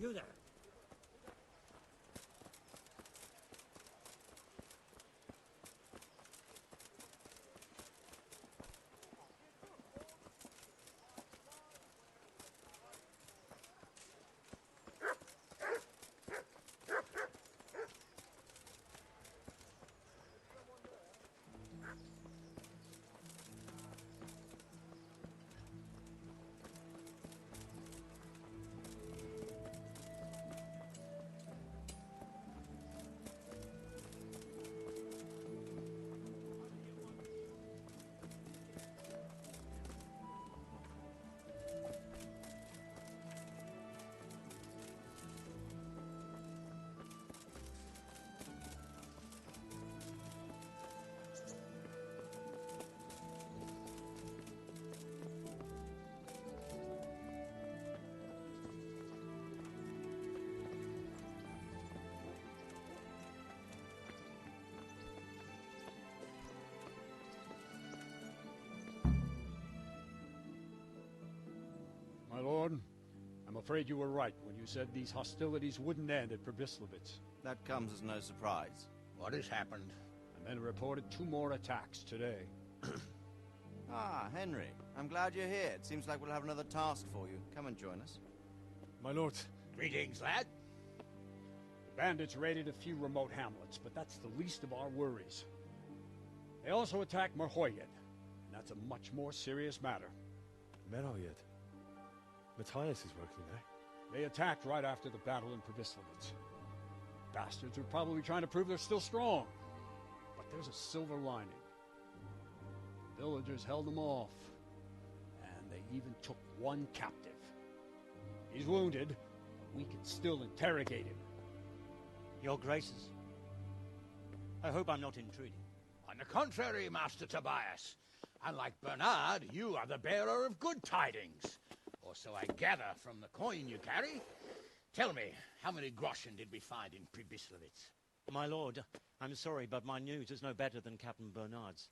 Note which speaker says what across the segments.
Speaker 1: You there.
Speaker 2: My lord, I'm afraid you were right when you said these hostilities wouldn't end at Probislavitz.
Speaker 3: That comes as no surprise.
Speaker 4: What has happened?
Speaker 2: The men reported 2 more attacks today.
Speaker 3: Ah, Henry. I'm glad you're here. It seems like we'll have another task for you. Come and join us.
Speaker 5: My lord.
Speaker 4: Greetings, lad.
Speaker 2: The bandits raided a few remote hamlets, but that's the least of our worries. They also attacked Merhoyed, and that's a much more serious matter.
Speaker 5: Merhoyed. Matthias is working there.
Speaker 2: They attacked right after the battle in Probislavitz. Bastards are probably trying to prove they're still strong. But there's a silver lining. The villagers held them off, and they even took 1 captive. He's wounded, but we can still interrogate him.
Speaker 1: Your Graces. I hope I'm not intruding.
Speaker 4: On the contrary, Master Tobias. Unlike Bernard, you are the bearer of good tidings. Or so I gather from the coin you carry. Tell me, how many groschen did we find in Probislavitz?
Speaker 1: My lord, I'm sorry, but my news is no better than Captain Bernard's.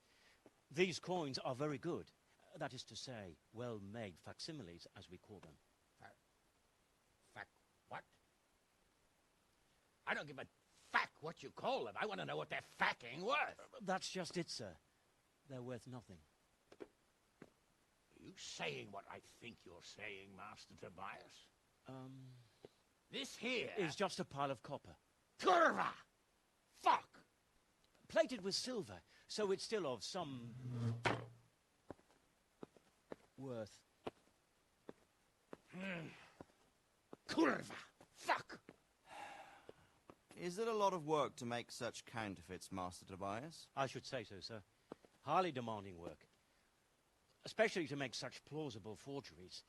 Speaker 1: These coins are very good. That is to say, well-made facsimiles, as we call them.
Speaker 4: What? I don't give a fuck what you call them. I want to know what they're fucking worth.
Speaker 1: That's just it, sir. They're worth nothing.
Speaker 4: Are you saying what I think you're saying, Master Tobias? This here...
Speaker 1: is just a pile of copper.
Speaker 4: Kurva! Fuck!
Speaker 1: Plated with silver, so it's still of some... worth.
Speaker 4: Kurva! Fuck!
Speaker 3: Is it a lot of work to make such counterfeits, Master Tobias?
Speaker 1: I should say so, sir. Highly demanding work. Especially to make such plausible forgeries.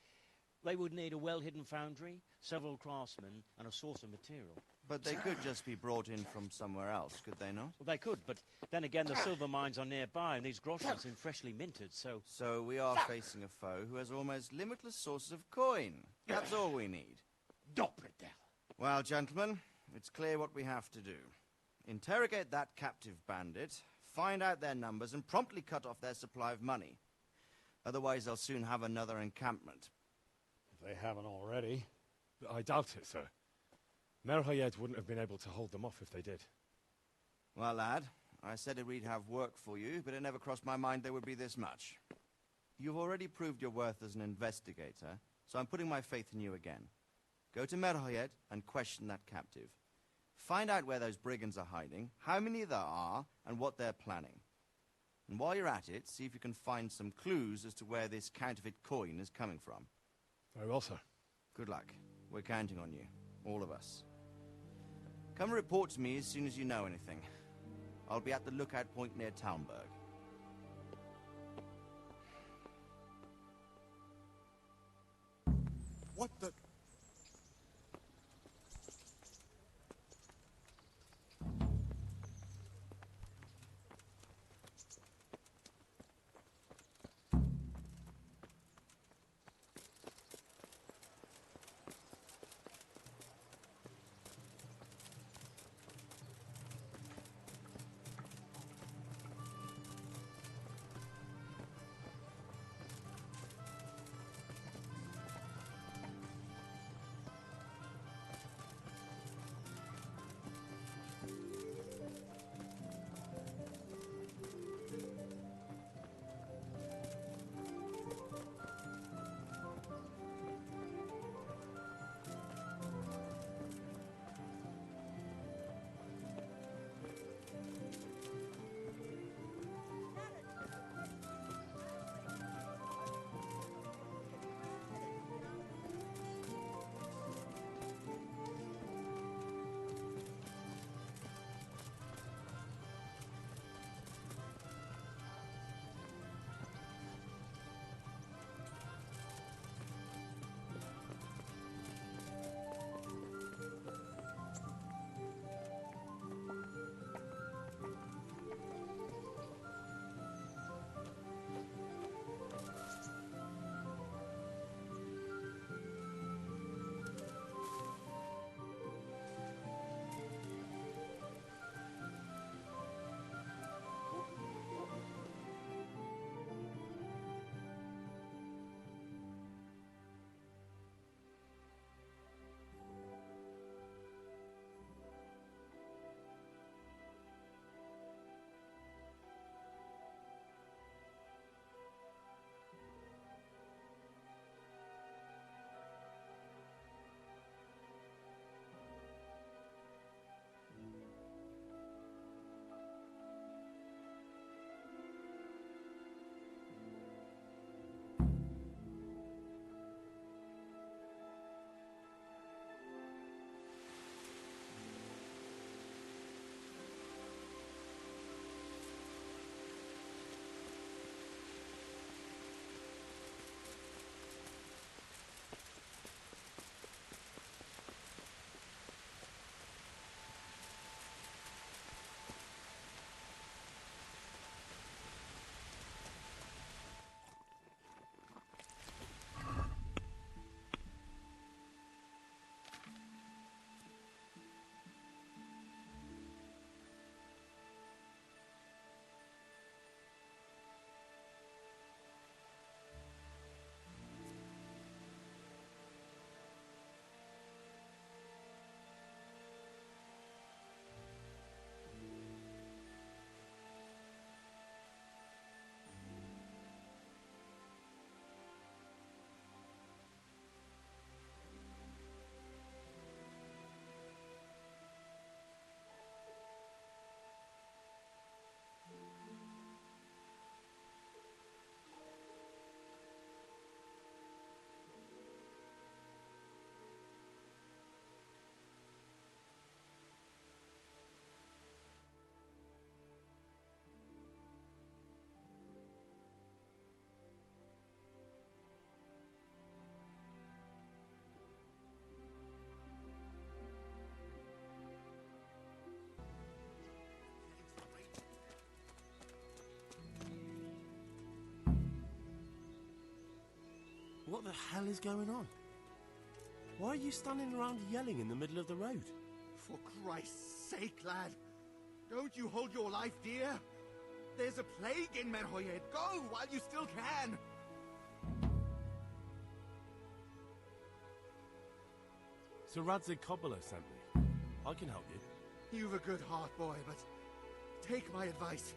Speaker 1: They would need a well-hidden foundry, several craftsmen, and a source of material.
Speaker 3: But they could just be brought in from somewhere else, could they not?
Speaker 1: Well, they could, but then again, the silver mines are nearby, and these groschens seem freshly minted, so...
Speaker 3: So we are facing a foe who has almost limitless sources of coin. That's all we need.
Speaker 4: Doppelter.
Speaker 3: Well, gentlemen, it's clear what we have to do. Interrogate that captive bandit, find out their numbers, and promptly cut off their supply of money. Otherwise, they'll soon have another encampment.
Speaker 2: If they haven't already.
Speaker 5: I doubt it, sir. Merhoyed wouldn't have been able to hold them off if they did.
Speaker 3: Well, lad, I said we'd have work for you, but it never crossed my mind there would be this much. You've already proved your worth as an investigator, so I'm putting my faith in you again. Go to Merhoyed and question that captive. Find out where those brigands are hiding, how many there are, and what they're planning. And while you're at it, see if you can find some clues as to where this counterfeit coin is coming from.
Speaker 5: Very well, sir.
Speaker 3: Good luck. We're counting on you. All of us. Come report to me as soon as you know anything. I'll be at the lookout point near Talmberg.
Speaker 5: What the...
Speaker 6: What the hell is going on? Why are you standing around yelling in the middle of the road?
Speaker 7: For Christ's sake, lad. Don't you hold your life dear? There's a plague in Merhoyed. Go while you still can.
Speaker 6: Sir Radzig Kobyla sent me. I can help you.
Speaker 7: You've a good heart, boy, but take my advice.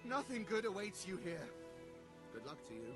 Speaker 7: Nothing good awaits you here. Good luck to you.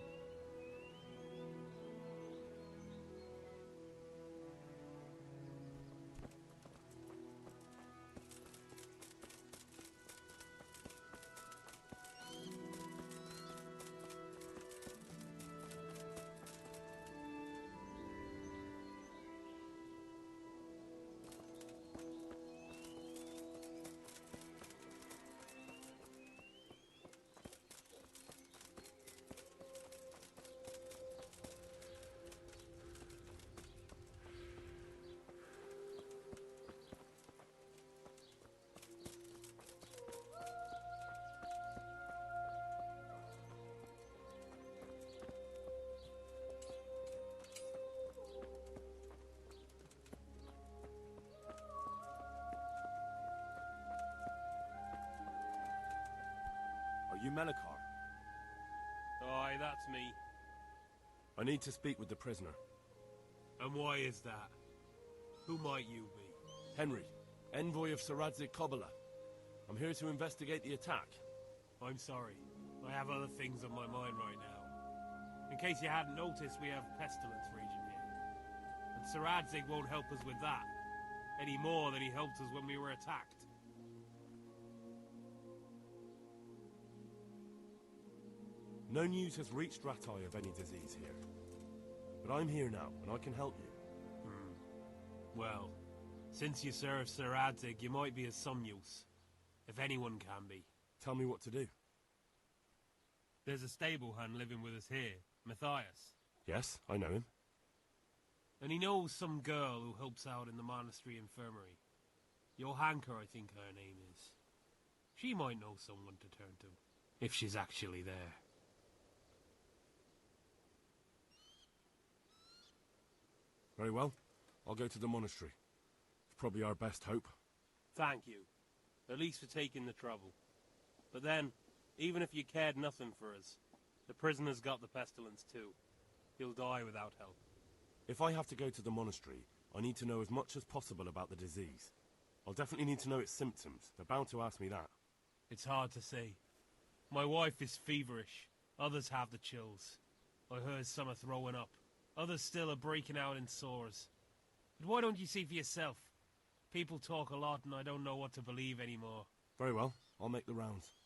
Speaker 6: Are you Melikar?
Speaker 8: Aye, that's me.
Speaker 6: I need to speak with the prisoner.
Speaker 8: And why is that? Who might you be?
Speaker 6: Henry, envoy of Sir Radzig Kobyla. I'm here to investigate the attack.
Speaker 8: I'm sorry. I have other things on my mind right now. In case you hadn't noticed, we have pestilence raging here. And Sir Radzig won't help us with that, any more than he helped us when we were attacked.
Speaker 6: No news has reached Ratai of any disease here. But I'm here now, and I can help you.
Speaker 8: Well, since you serve Sir Radzig, you might be of some use. If anyone can be.
Speaker 6: Tell me what to do.
Speaker 8: There's a stable hand living with us here, Matthias.
Speaker 6: Yes, I know him.
Speaker 8: And he knows some girl who helps out in the monastery infirmary. Johanka, I think her name is. She might know someone to turn to, if she's actually there.
Speaker 6: Very well. I'll go to the monastery. It's probably our best hope.
Speaker 8: Thank you. At least for taking the trouble. But then, even if you cared nothing for us, the prisoner's got the pestilence too. He'll die without help.
Speaker 6: If I have to go to the monastery, I need to know as much as possible about the disease. I'll definitely need to know its symptoms. They're bound to ask me that.
Speaker 8: It's hard to say. My wife is feverish. Others have the chills. I heard some are throwing up. Others still are breaking out in sores. But why don't you see for yourself? People talk a lot and I don't know what to believe anymore.
Speaker 6: Very well. I'll make the rounds.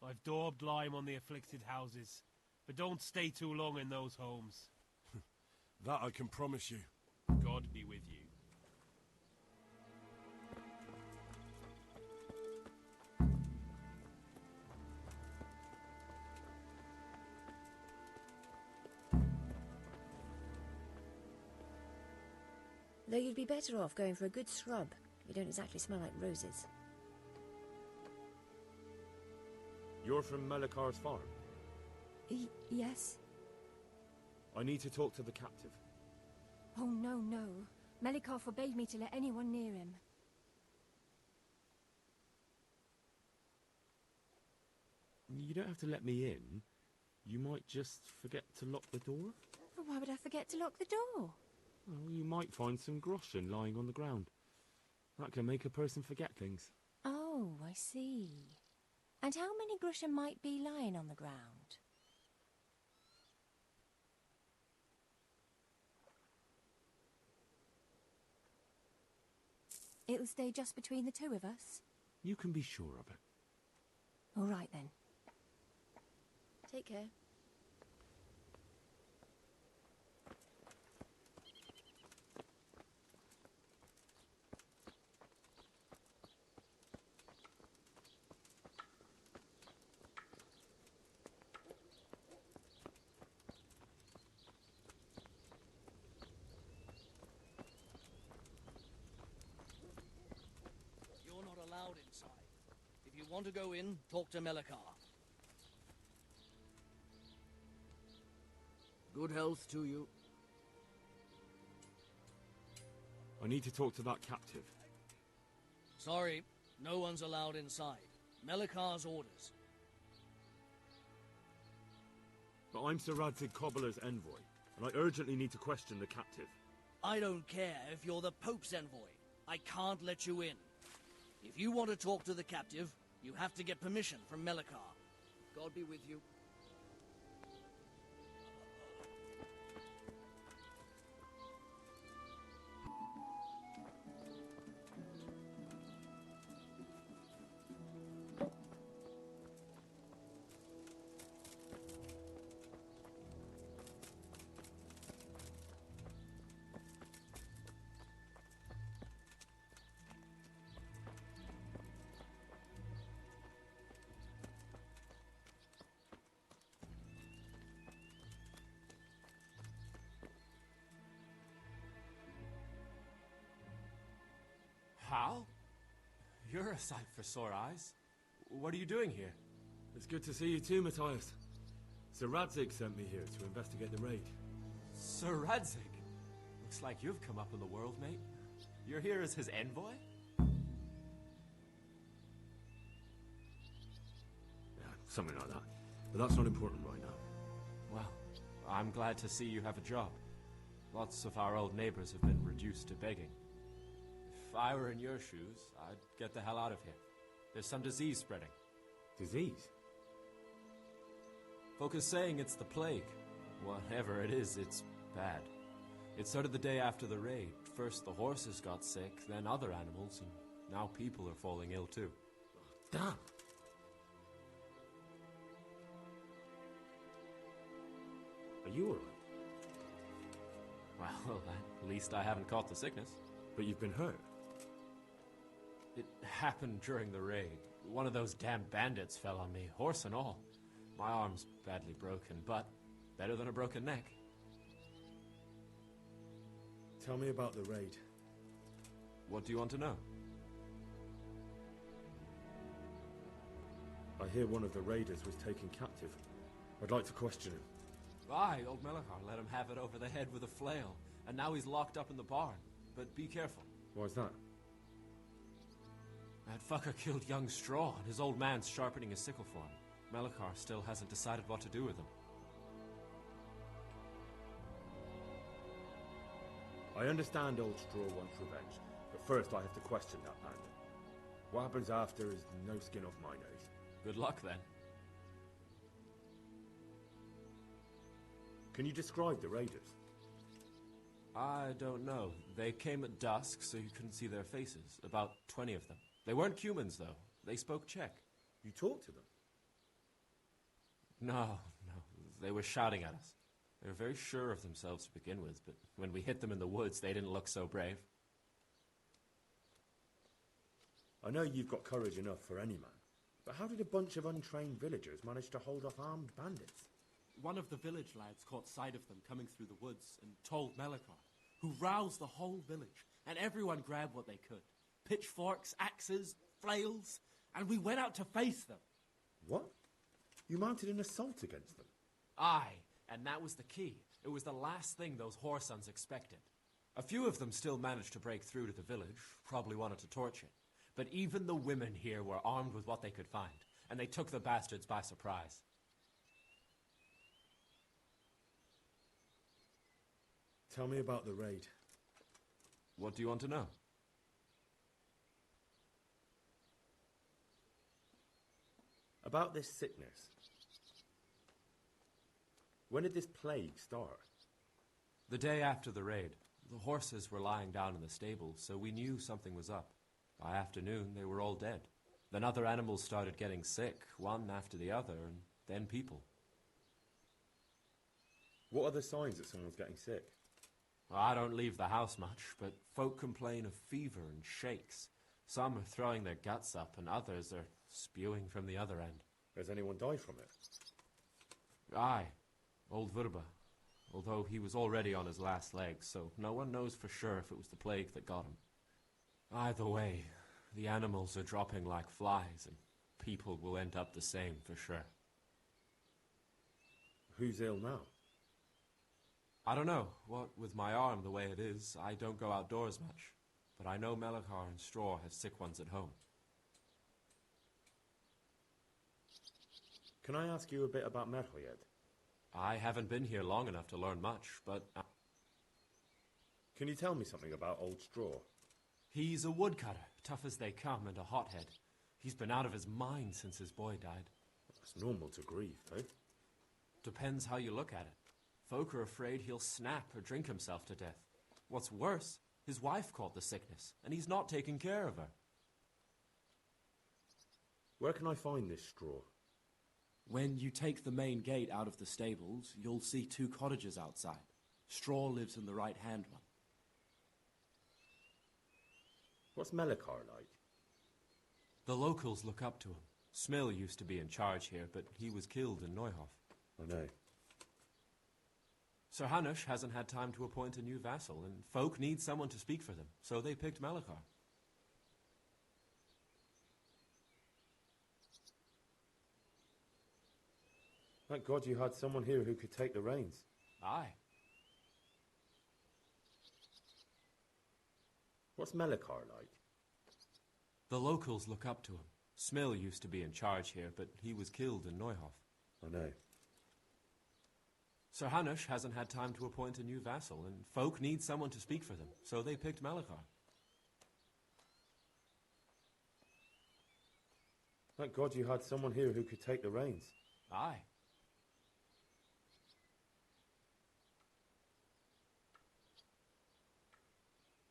Speaker 8: I've daubed lime on the afflicted houses. But don't stay too long in those homes.
Speaker 6: That I can promise you.
Speaker 8: God be with you.
Speaker 9: Though you'd be better off going for a good scrub. You don't exactly smell like roses.
Speaker 5: You're from Melikar's farm?
Speaker 10: Yes.
Speaker 5: I need to talk to the captive.
Speaker 10: Oh, no, no. Melikar forbade me to let anyone near him.
Speaker 5: You don't have to let me in. You might just forget to lock the door.
Speaker 10: But why would I forget to lock the door?
Speaker 5: Well, you might find some groschen lying on the ground. That can make a person forget things.
Speaker 10: Oh, I see. And how many groschen might be lying on the ground? It'll stay just between the two of us?
Speaker 5: You can be sure of it.
Speaker 10: All right, then.
Speaker 9: Take care.
Speaker 11: You're not allowed inside. If you want to go in, talk to Melikar. Good health to you.
Speaker 5: I need to talk to that captive.
Speaker 11: Sorry, no one's allowed inside. Melikar's orders.
Speaker 5: But I'm Sir Radzig Cobbler's envoy, and I urgently need to question the captive.
Speaker 11: I don't care if you're the Pope's envoy. I can't let you in. If you want to talk to the captive, you have to get permission from Melikar. God be with you.
Speaker 12: Hal? You're a sight for sore eyes. What are you doing here?
Speaker 5: It's good to see you too, Matthias. Sir Radzig sent me here to investigate the raid.
Speaker 12: Sir Radzig? Looks like you've come up in the world, mate. You're here as his envoy?
Speaker 5: Yeah, something like that. But that's not important right now.
Speaker 12: Well, I'm glad to see you have a job. Lots of our old neighbors have been reduced to begging. If I were in your shoes, I'd get the hell out of here. There's some disease spreading.
Speaker 5: Disease?
Speaker 12: Folk are saying it's the plague. Whatever it is, it's bad. It started the day after the raid. First the horses got sick, then other animals, and now people are falling ill too.
Speaker 5: Damn! Are you alright?
Speaker 12: Well, at least I haven't caught the sickness.
Speaker 5: But you've been hurt?
Speaker 12: It happened during the raid. One of those damn bandits fell on me, horse and all. My arm's badly broken, but better than a broken neck.
Speaker 5: Tell me about the raid.
Speaker 12: What do you want to know?
Speaker 5: I hear one of the raiders was taken captive. I'd like to question him.
Speaker 12: Aye, old Melikar let him have it over the head with a flail, and now he's locked up in the barn. But be careful.
Speaker 5: Why's that?
Speaker 12: That fucker killed young Straw, and his old man's sharpening his sickle for him. Melikar still hasn't decided what to do with him.
Speaker 5: I understand old Straw wants revenge, but first I have to question that bandit. What happens after is no skin off my nose.
Speaker 12: Good luck, then.
Speaker 5: Can you describe the raiders?
Speaker 12: I don't know. They came at dusk, so you couldn't see their faces. About 20 of them. They weren't humans, though. They spoke Czech.
Speaker 5: You talked to them?
Speaker 12: No. They were shouting at us. They were very sure of themselves to begin with, but when we hit them in the woods, they didn't look so brave.
Speaker 5: I know you've got courage enough for any man, but how did a bunch of untrained villagers manage to hold off armed bandits?
Speaker 12: One of the village lads caught sight of them coming through the woods and told Melikar, who roused the whole village, and everyone grabbed what they could. Pitchforks, axes, flails, and we went out to face them.
Speaker 5: What? You mounted an assault against them?
Speaker 12: Aye, and that was the key. It was the last thing those whoresons expected. A few of them still managed to break through to the village, probably wanted to torch it. But even the women here were armed with what they could find, and they took the bastards by surprise.
Speaker 5: Tell me about the raid.
Speaker 12: What do you want to know?
Speaker 5: About this sickness. When did this plague start?
Speaker 12: The day after the raid. The horses were lying down in the stable, so we knew something was up. By afternoon, they were all dead. Then other animals started getting sick, one after the other, and then people.
Speaker 5: What are the signs that someone's getting sick?
Speaker 12: Well, I don't leave the house much, but folk complain of fever and shakes. Some are throwing their guts up, and others are spewing from the other end.
Speaker 5: Has anyone died from it?
Speaker 12: Aye, old Verba. Although he was already on his last legs, so no one knows for sure if it was the plague that got him. Either way, the animals are dropping like flies, and people will end up the same for sure.
Speaker 5: Who's ill now?
Speaker 12: I don't know. What with my arm the way it is, I don't go outdoors much. But I know Melekar and Straw have sick ones at home.
Speaker 6: Can I ask you a bit about Merhoyed?
Speaker 12: I haven't been here long enough to learn much, but...
Speaker 6: Can you tell me something about Old Straw?
Speaker 12: He's a woodcutter, tough as they come, and a hothead. He's been out of his mind since his boy died.
Speaker 6: That's normal to grieve, though.
Speaker 12: Depends how you look at it. Folk are afraid he'll snap or drink himself to death. What's worse, his wife caught the sickness, and he's not taking care of her.
Speaker 6: Where can I find this Straw?
Speaker 13: When you take the main gate out of the stables, you'll see 2 cottages outside. Straw lives in the right-hand one.
Speaker 6: What's Melekar like?
Speaker 12: The locals look up to him. Smill used to be in charge here, but he was killed in Neuhof.
Speaker 6: I know.
Speaker 12: Sir Hanush hasn't had time to appoint a new vassal, and folk need someone to speak for them, so they picked Melekar.
Speaker 6: Thank God you had someone here who could take the reins.
Speaker 12: Aye.
Speaker 6: What's Melekar like?
Speaker 12: The locals look up to him. Smill used to be in charge here, but he was killed in Neuhof.
Speaker 6: I know.
Speaker 12: Sir Hanush hasn't had time to appoint a new vassal, and folk need someone to speak for them, so they picked Melekar.
Speaker 6: Thank God you had someone here who could take the reins.
Speaker 12: Aye.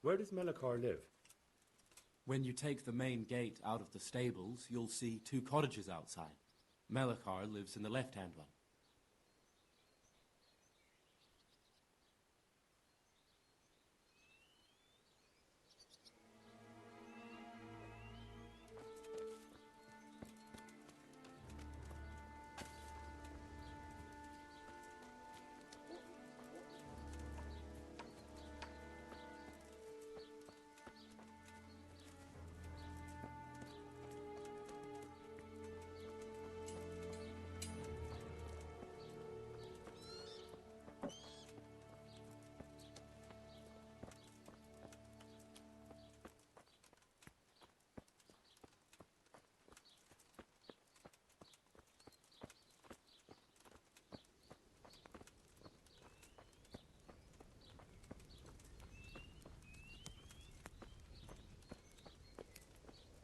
Speaker 6: Where does Melekar live?
Speaker 13: When you take the main gate out of the stables, you'll see 2 cottages outside. Melekar lives in the left-hand one.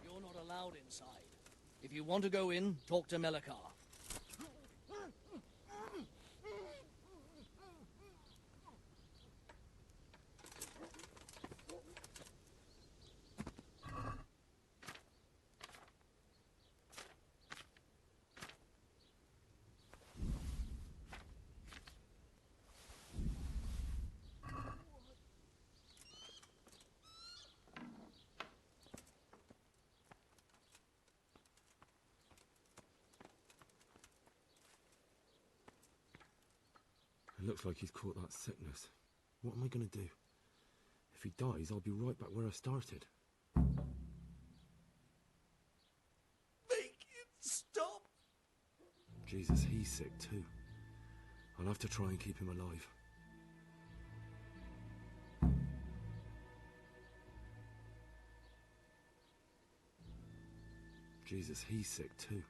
Speaker 11: You're not allowed inside. If you want to go in, talk to Melekar.
Speaker 6: It looks like he's caught that sickness. What am I going to do? If he dies, I'll be right back where I started.
Speaker 11: Make it stop!
Speaker 6: Jesus, he's sick too. I'll have to try and keep him alive. Jesus, he's sick too.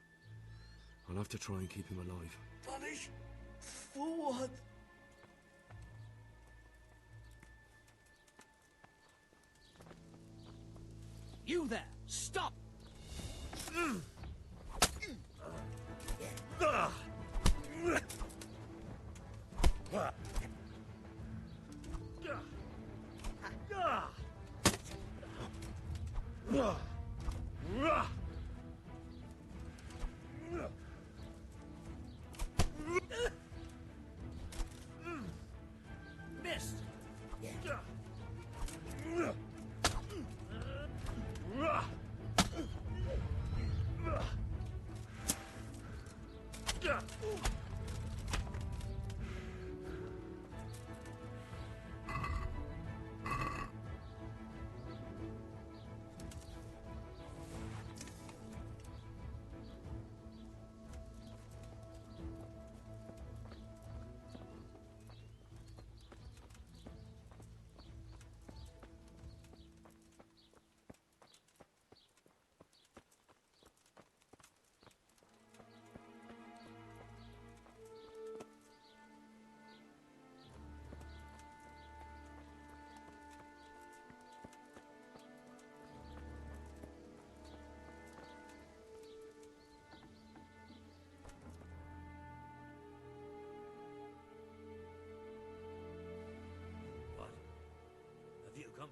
Speaker 6: I'll have to try and keep him alive.
Speaker 11: Punish? For what? You there! Stop! Missed!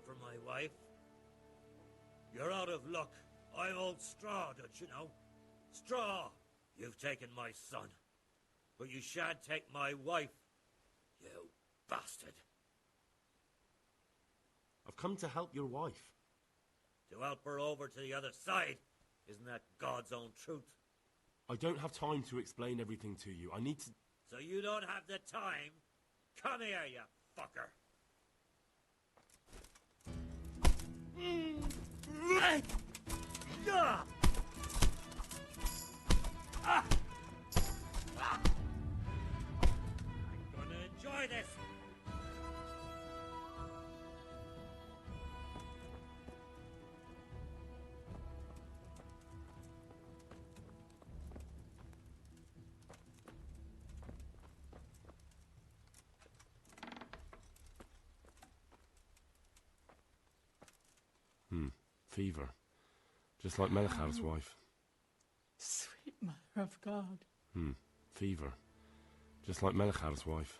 Speaker 14: for my wife. You're out of luck. I'm old Straw, don't you know? Straw! You've taken my son. But you shan't take my wife, you bastard.
Speaker 6: I've come to help your wife.
Speaker 14: To help her over to the other side. Isn't that God's own truth?
Speaker 6: I don't have time to explain everything to you. I need to...
Speaker 14: So you don't have the time? Come here, you fucker. I'm gonna enjoy this.
Speaker 6: Fever. Just like Melchar's wife.
Speaker 15: Sweet Mother of God.
Speaker 6: Fever. Just like Melchar's wife.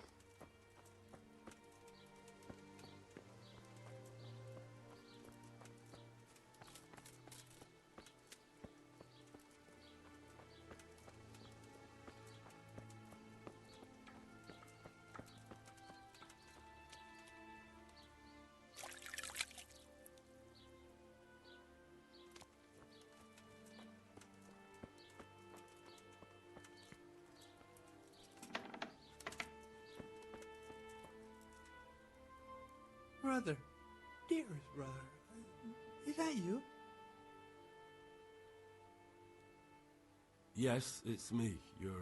Speaker 15: Brother, dearest brother, is that you?
Speaker 6: Yes, it's me, your,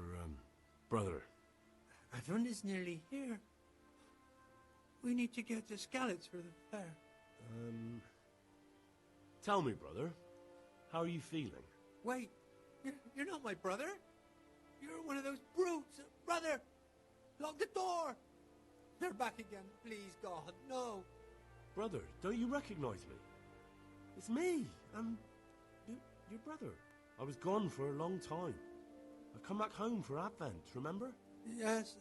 Speaker 6: brother.
Speaker 15: Everyone is nearly here. We need to get the scallops for the fair.
Speaker 6: Tell me, brother, how are you feeling?
Speaker 15: Wait, you're not my brother? You're one of those brutes! Brother! Lock the door! They're back again. Please, God, no.
Speaker 6: Brother, don't you recognize me? It's me. I'm your brother. I was gone for a long time. I've come back home for Advent, remember?
Speaker 15: Yes.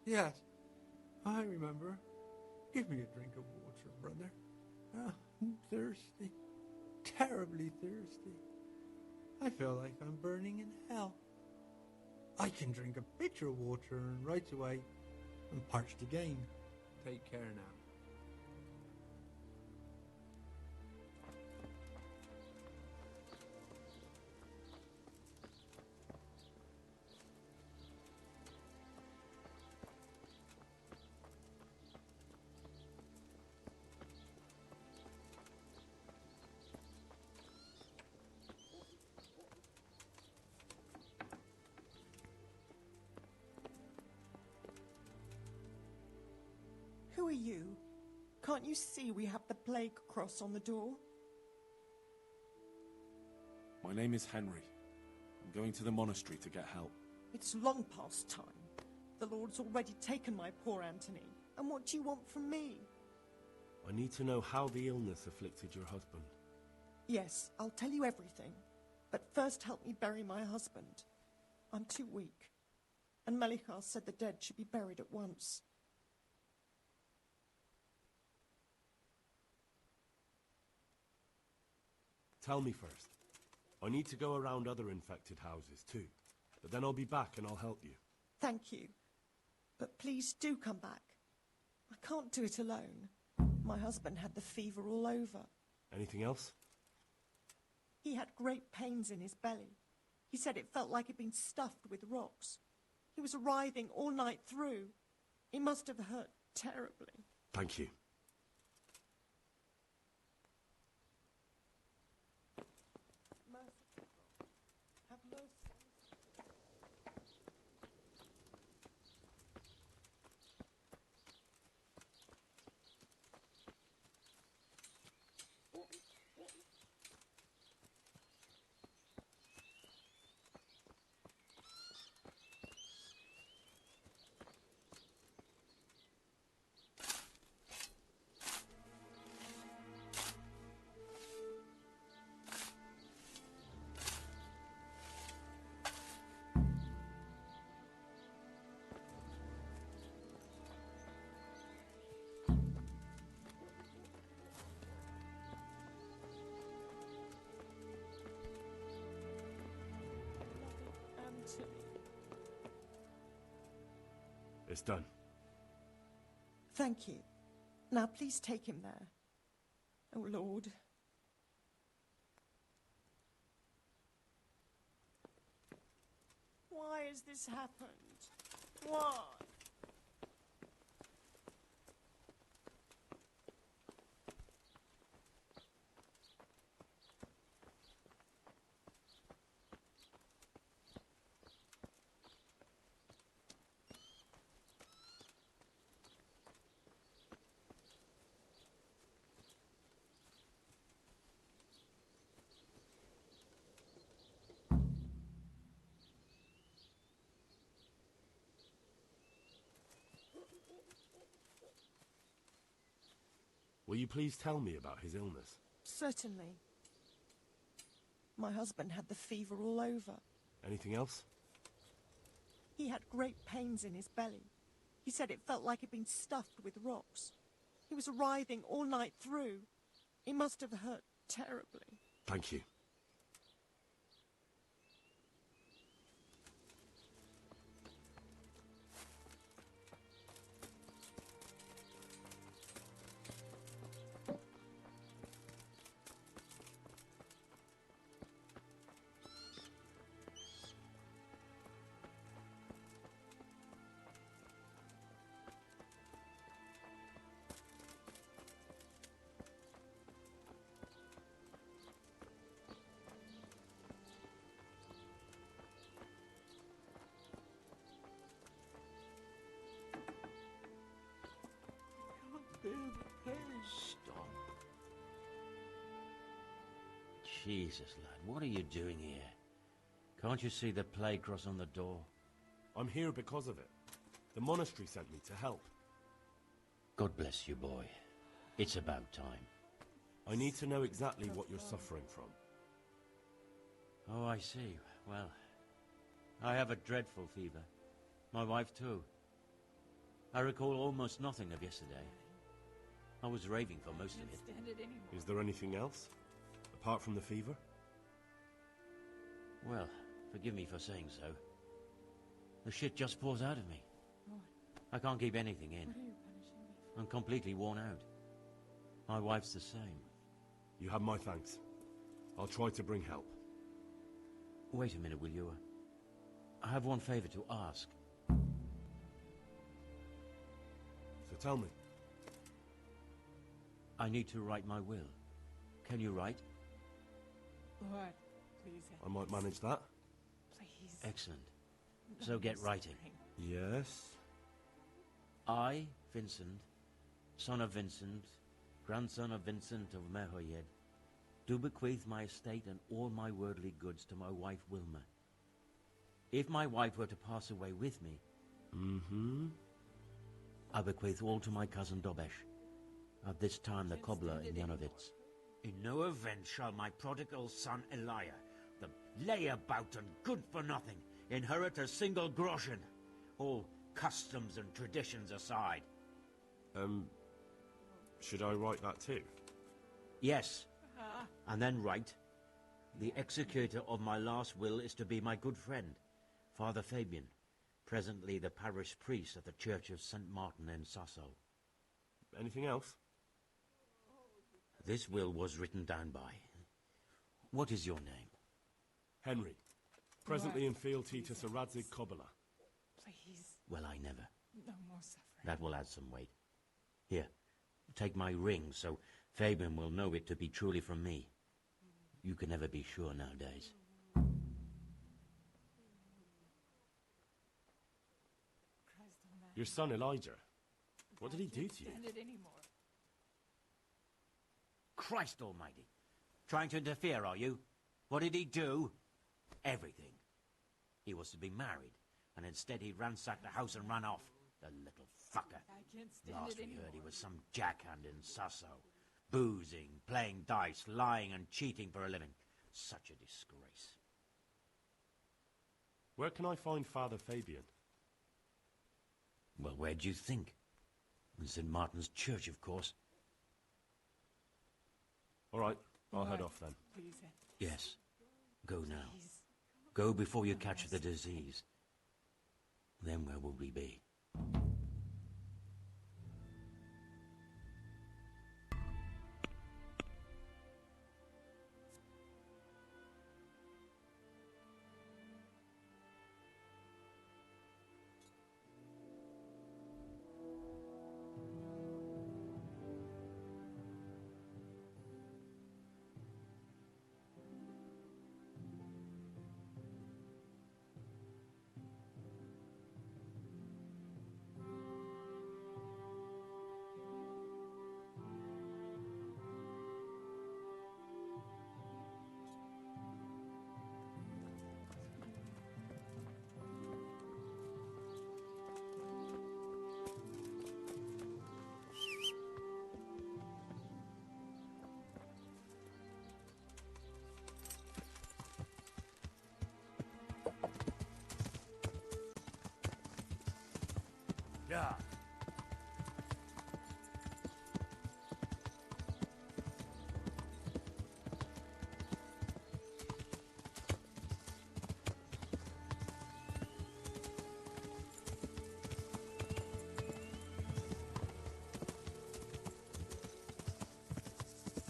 Speaker 15: Yes. I remember. Give me a drink of water, brother. I'm thirsty. Terribly thirsty. I feel like I'm burning in hell. I can drink a pitcher of water and right away I'm parched again. Take care now.
Speaker 16: Who are you? Can't you see we have the plague cross on the door?
Speaker 6: My name is Henry. I'm going to the monastery to get help.
Speaker 16: It's long past time. The Lord's already taken my poor Anthony. And what do you want from me?
Speaker 6: I need to know how the illness afflicted your husband.
Speaker 16: Yes, I'll tell you everything. But first help me bury my husband. I'm too weak. And Melchar said the dead should be buried at once.
Speaker 6: Tell me first. I need to go around other infected houses too. But then I'll be back and I'll help you.
Speaker 16: Thank you. But please do come back. I can't do it alone. My husband had the fever all over.
Speaker 6: Anything else?
Speaker 16: He had great pains in his belly. He said it felt like it'd been stuffed with rocks. He was writhing all night through. It must have hurt terribly.
Speaker 6: Thank you.
Speaker 16: Have mercy.
Speaker 6: It's done.
Speaker 16: Thank you. Now please take him there. Oh, Lord. Why has this happened? Why?
Speaker 6: Will you please tell me about his illness?
Speaker 16: Certainly. My husband had the fever all over.
Speaker 6: Anything else?
Speaker 16: He had great pains in his belly. He said it felt like it'd been stuffed with rocks. He was writhing all night through. It must have hurt terribly.
Speaker 6: Thank you.
Speaker 1: Stop. Jesus, lad, what are you doing here? Can't you see the plague cross on the door?
Speaker 6: I'm here because of it. The monastery sent me to help.
Speaker 1: God bless you, boy. It's about time.
Speaker 6: I need to know exactly what you're suffering from.
Speaker 1: Oh, I see. Well, I have a dreadful fever. My wife, too. I recall almost nothing of yesterday. I was raving for most of it.
Speaker 6: Is there anything else? Apart from the fever?
Speaker 1: Well, forgive me for saying so. The shit just pours out of me. I can't keep anything in. I'm completely worn out. My wife's the same.
Speaker 6: You have my thanks. I'll try to bring help.
Speaker 1: Wait a minute, will you? I have one favor to ask.
Speaker 6: So tell me.
Speaker 1: I need to write my will. Can you write?
Speaker 17: Lord, please.
Speaker 6: I might manage that.
Speaker 17: Please.
Speaker 1: Excellent. So get writing.
Speaker 6: Yes?
Speaker 1: I, Vincent, son of Vincent, grandson of Vincent of Merhoyed, do bequeath my estate and all my worldly goods to my wife Wilma. If my wife were to pass away with me, I bequeath all to my cousin Dobesh, at this time the cobbler in Yanovitz. In no event shall my prodigal son Eliah, the layabout and good-for-nothing, inherit a single groschen, all customs and traditions aside.
Speaker 6: Should I write that too?
Speaker 1: Yes. And then write, the executor of my last will is to be my good friend, Father Fabian, presently the parish priest of the Church of St. Martin in Sasso.
Speaker 6: Anything else?
Speaker 1: This will was written down by. What is your name?
Speaker 6: Henry. Presently in fealty to Sir Radzig Kobyla.
Speaker 17: Please.
Speaker 1: Well, I never.
Speaker 17: No more suffering.
Speaker 1: That will add some weight. Here, take my ring, so Fabian will know it to be truly from me. You can never be sure nowadays.
Speaker 6: Your son Elijah. What did he do to you?
Speaker 1: Christ almighty. Trying to interfere, are you? What did he do? Everything. He was to be married, and instead he ransacked the house and ran off. The little fucker. Last we heard he was some jackhand in Sasso. Boozing, playing dice, lying and cheating for a living. Such a disgrace.
Speaker 6: Where can I find Father Fabian?
Speaker 1: Well, where do you think? In St. Martin's Church, of course.
Speaker 6: All right, I'll head off then.
Speaker 17: Please.
Speaker 1: Yes. Go now. Go before you catch the disease. Then where will we be?
Speaker 14: Yeah.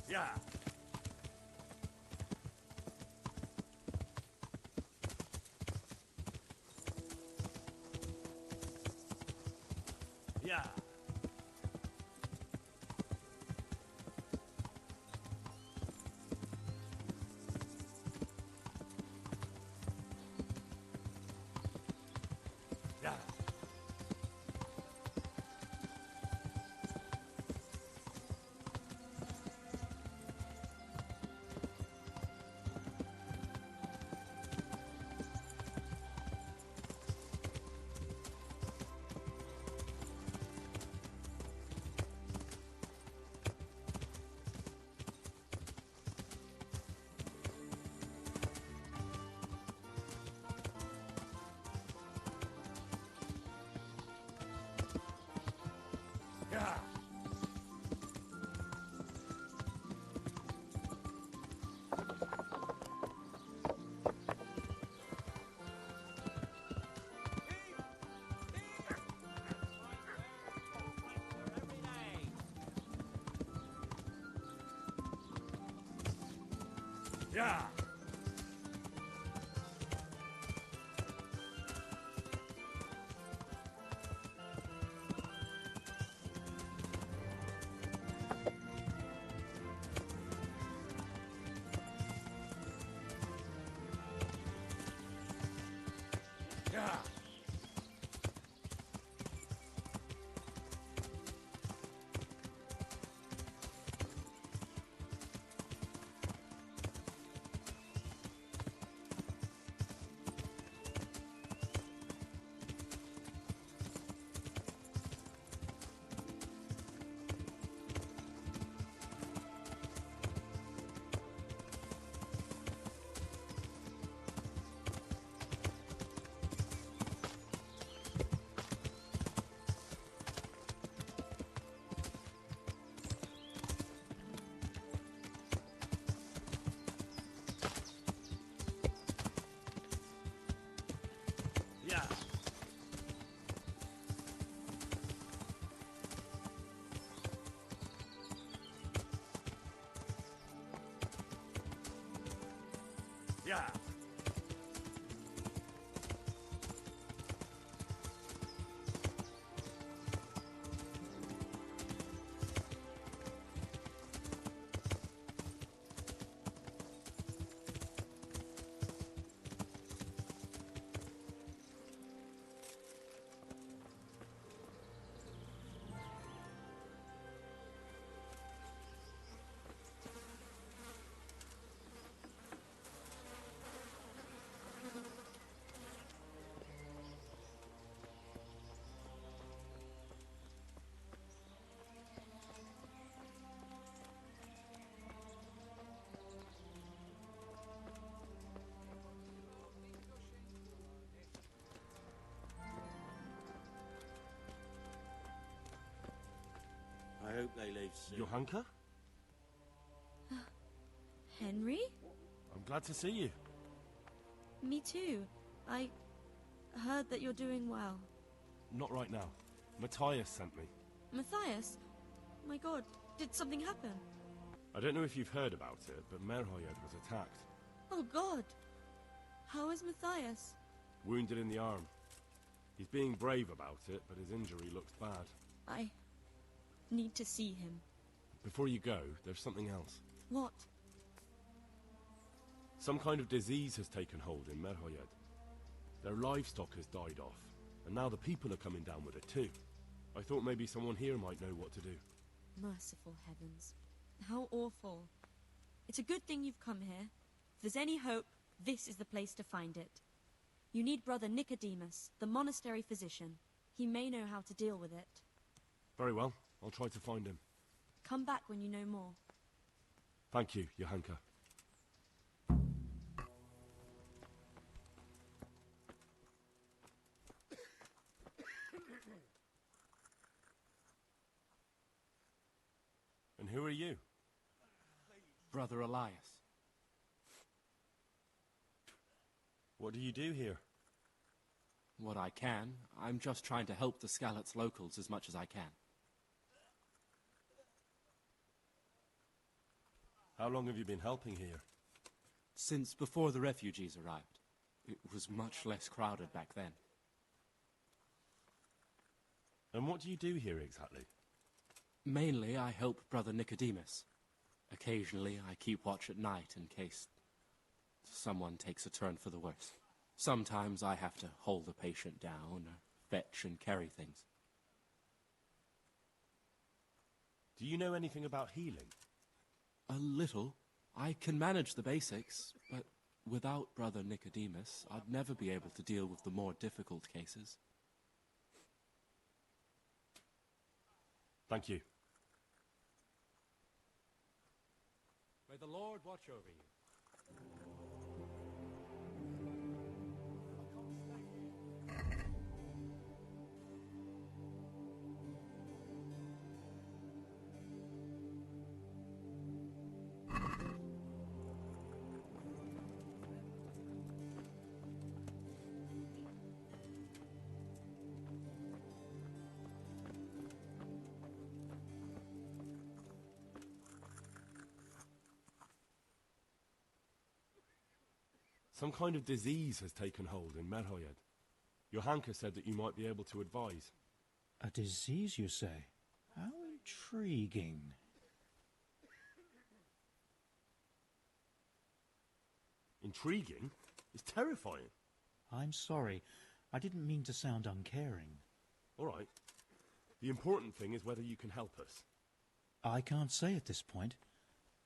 Speaker 14: Yeah. Yeah. Yeah. Yeah. Yeah. Yeah. Yeah. Yeah. I hope they leave soon.
Speaker 6: Johanka?
Speaker 18: Henry?
Speaker 6: I'm glad to see you.
Speaker 18: Me too. I heard that you're doing well.
Speaker 6: Not right now. Matthias sent me.
Speaker 18: Matthias? My god, did something happen?
Speaker 6: I don't know if you've heard about it, but Merhoyed was attacked.
Speaker 18: Oh god. How is Matthias?
Speaker 6: Wounded in the arm. He's being brave about it, but his injury looks bad.
Speaker 18: I need to see him.
Speaker 6: Before you go, there's something else.
Speaker 18: What?
Speaker 6: Some kind of disease has taken hold in Merhoyed. Their livestock has died off, and now the people are coming down with it too. I thought maybe someone here might know what to do.
Speaker 18: Merciful heavens. How awful. It's a good thing you've come here. If there's any hope, this is the place to find it. You need Brother Nicodemus, the monastery physician. He may know how to deal with it.
Speaker 6: Very well. I'll try to find him.
Speaker 18: Come back when you know more.
Speaker 6: Thank you, Johanka. And who are you?
Speaker 13: Brother Elias.
Speaker 6: What do you do here?
Speaker 13: What I can. I'm just trying to help the Skalitz locals as much as I can.
Speaker 6: How long have you been helping here?
Speaker 13: Since before the refugees arrived. It was much less crowded back then.
Speaker 6: And what do you do here exactly?
Speaker 13: Mainly, I help Brother Nicodemus. Occasionally, I keep watch at night in case someone takes a turn for the worse. Sometimes I have to hold a patient down, or fetch and carry things.
Speaker 6: Do you know anything about healing?
Speaker 13: A little. I can manage the basics, but without Brother Nicodemus, I'd never be able to deal with the more difficult cases.
Speaker 6: Thank you.
Speaker 12: May the Lord watch over you.
Speaker 6: Some kind of disease has taken hold in Merhoyed. Johanka said that you might be able to advise.
Speaker 19: A disease, you say? How intriguing.
Speaker 6: Intriguing? It's terrifying.
Speaker 19: I'm sorry. I didn't mean to sound uncaring.
Speaker 6: All right. The important thing is whether you can help us.
Speaker 19: I can't say at this point.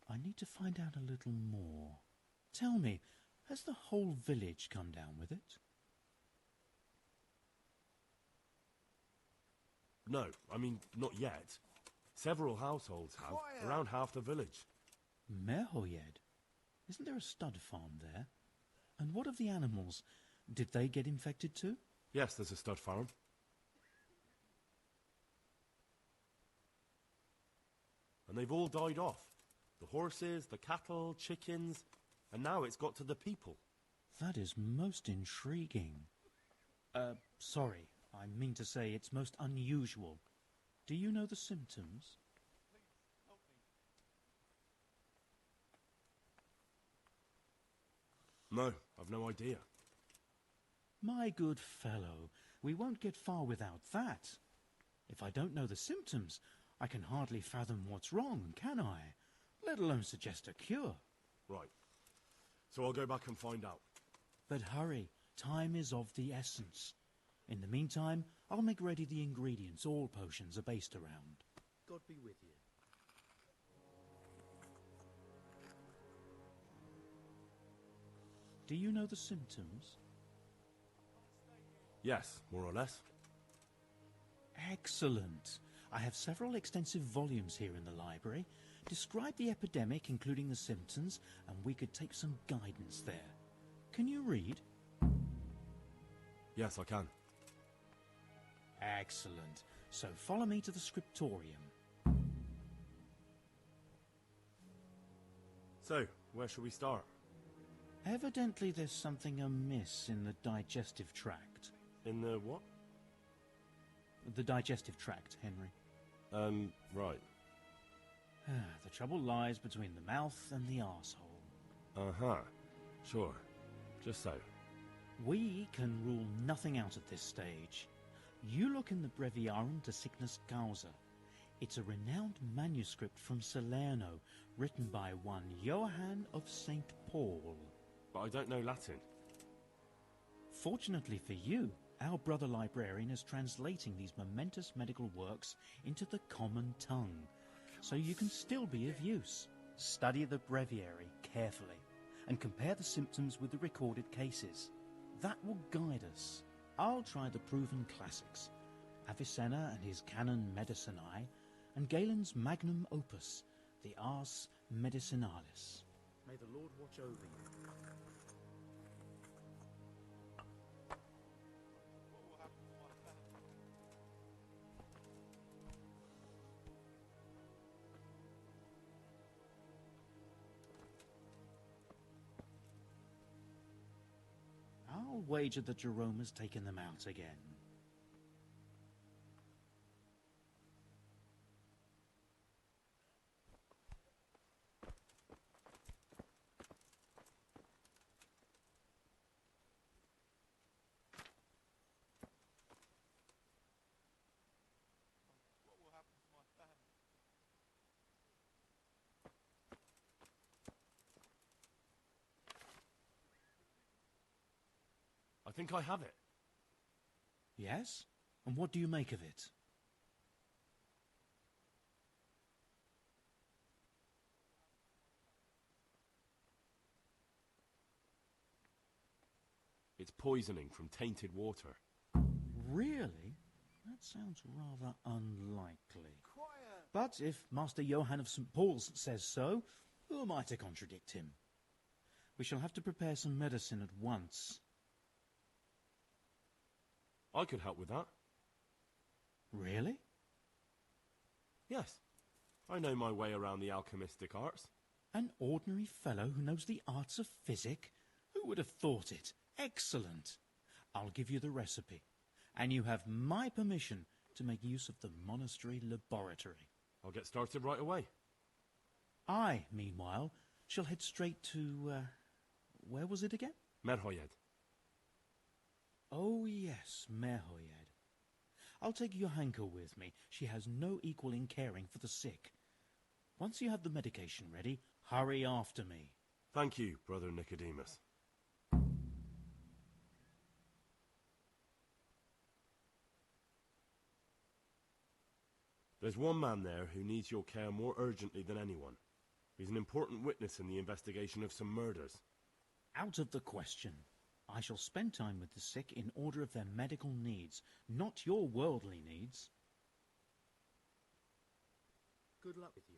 Speaker 19: I need to find out a little more. Tell me, has the whole village come down with it?
Speaker 6: No, I mean, not yet. Several households have, around half the village.
Speaker 19: Merhoyed? Isn't there a stud farm there? And what of the animals? Did they get infected too?
Speaker 6: Yes, there's a stud farm. And they've all died off. The horses, the cattle, chickens, and now it's got to the people.
Speaker 19: That is most intriguing. Sorry, I mean to say it's most unusual. Do you know the symptoms?
Speaker 6: No, I've no idea.
Speaker 19: My good fellow, we won't get far without that. If I don't know the symptoms, I can hardly fathom what's wrong, can I? Let alone suggest a cure.
Speaker 6: Right. So I'll go back and find out.
Speaker 19: But hurry, time is of the essence. In the meantime, I'll make ready the ingredients all potions are based around.
Speaker 7: God be with you.
Speaker 19: Do you know the symptoms?
Speaker 6: Yes, more or less.
Speaker 19: Excellent. I have several extensive volumes here in the library. Describe the epidemic, including the symptoms, and we could take some guidance there. Can you read?
Speaker 6: Yes, I can.
Speaker 19: Excellent. So follow me to the scriptorium.
Speaker 6: So, where shall we start?
Speaker 19: Evidently there's something amiss in the digestive tract.
Speaker 6: In the what?
Speaker 19: The digestive tract, Henry.
Speaker 6: Right.
Speaker 19: The trouble lies between the mouth and the arsehole.
Speaker 6: Uh-huh. Sure. Just so.
Speaker 19: We can rule nothing out at this stage. You look in the Breviarum de Sickness Causa. It's a renowned manuscript from Salerno, written by one Johann of St. Paul.
Speaker 6: But I don't know Latin.
Speaker 19: Fortunately for you, our brother librarian is translating these momentous medical works into the common tongue, so you can still be of use. Study the breviary carefully and compare the symptoms with the recorded cases. That will guide us. I'll try the proven classics, Avicenna and his Canon Medicinae, and Galen's magnum opus, the Ars Medicinalis.
Speaker 7: May the Lord watch over you.
Speaker 19: wager that Jerome has taken them out again.
Speaker 6: I think I have it.
Speaker 19: Yes? And what do you make of it?
Speaker 6: It's poisoning from tainted water.
Speaker 19: Really? That sounds rather unlikely. But if Master Johann of St. Paul's says so, who am I to contradict him? We shall have to prepare some medicine at once.
Speaker 6: I could help with that.
Speaker 19: Really?
Speaker 6: Yes. I know my way around the alchemistic arts.
Speaker 19: An ordinary fellow who knows the arts of physic? Who would have thought it? Excellent. I'll give you the recipe, and you have my permission to make use of the monastery laboratory.
Speaker 6: I'll get started right away.
Speaker 19: I, meanwhile, shall head straight to, where was it again?
Speaker 6: Merhoyed.
Speaker 19: Oh, yes, Merhoyed. I'll take Johanka with me. She has no equal in caring for the sick. Once you have the medication ready, hurry after me.
Speaker 6: Thank you, Brother Nicodemus. There's one man there who needs your care more urgently than anyone. He's an important witness in the investigation of some murders.
Speaker 19: Out of the question. I shall spend time with the sick in order of their medical needs, not your worldly needs.
Speaker 5: Good luck with you.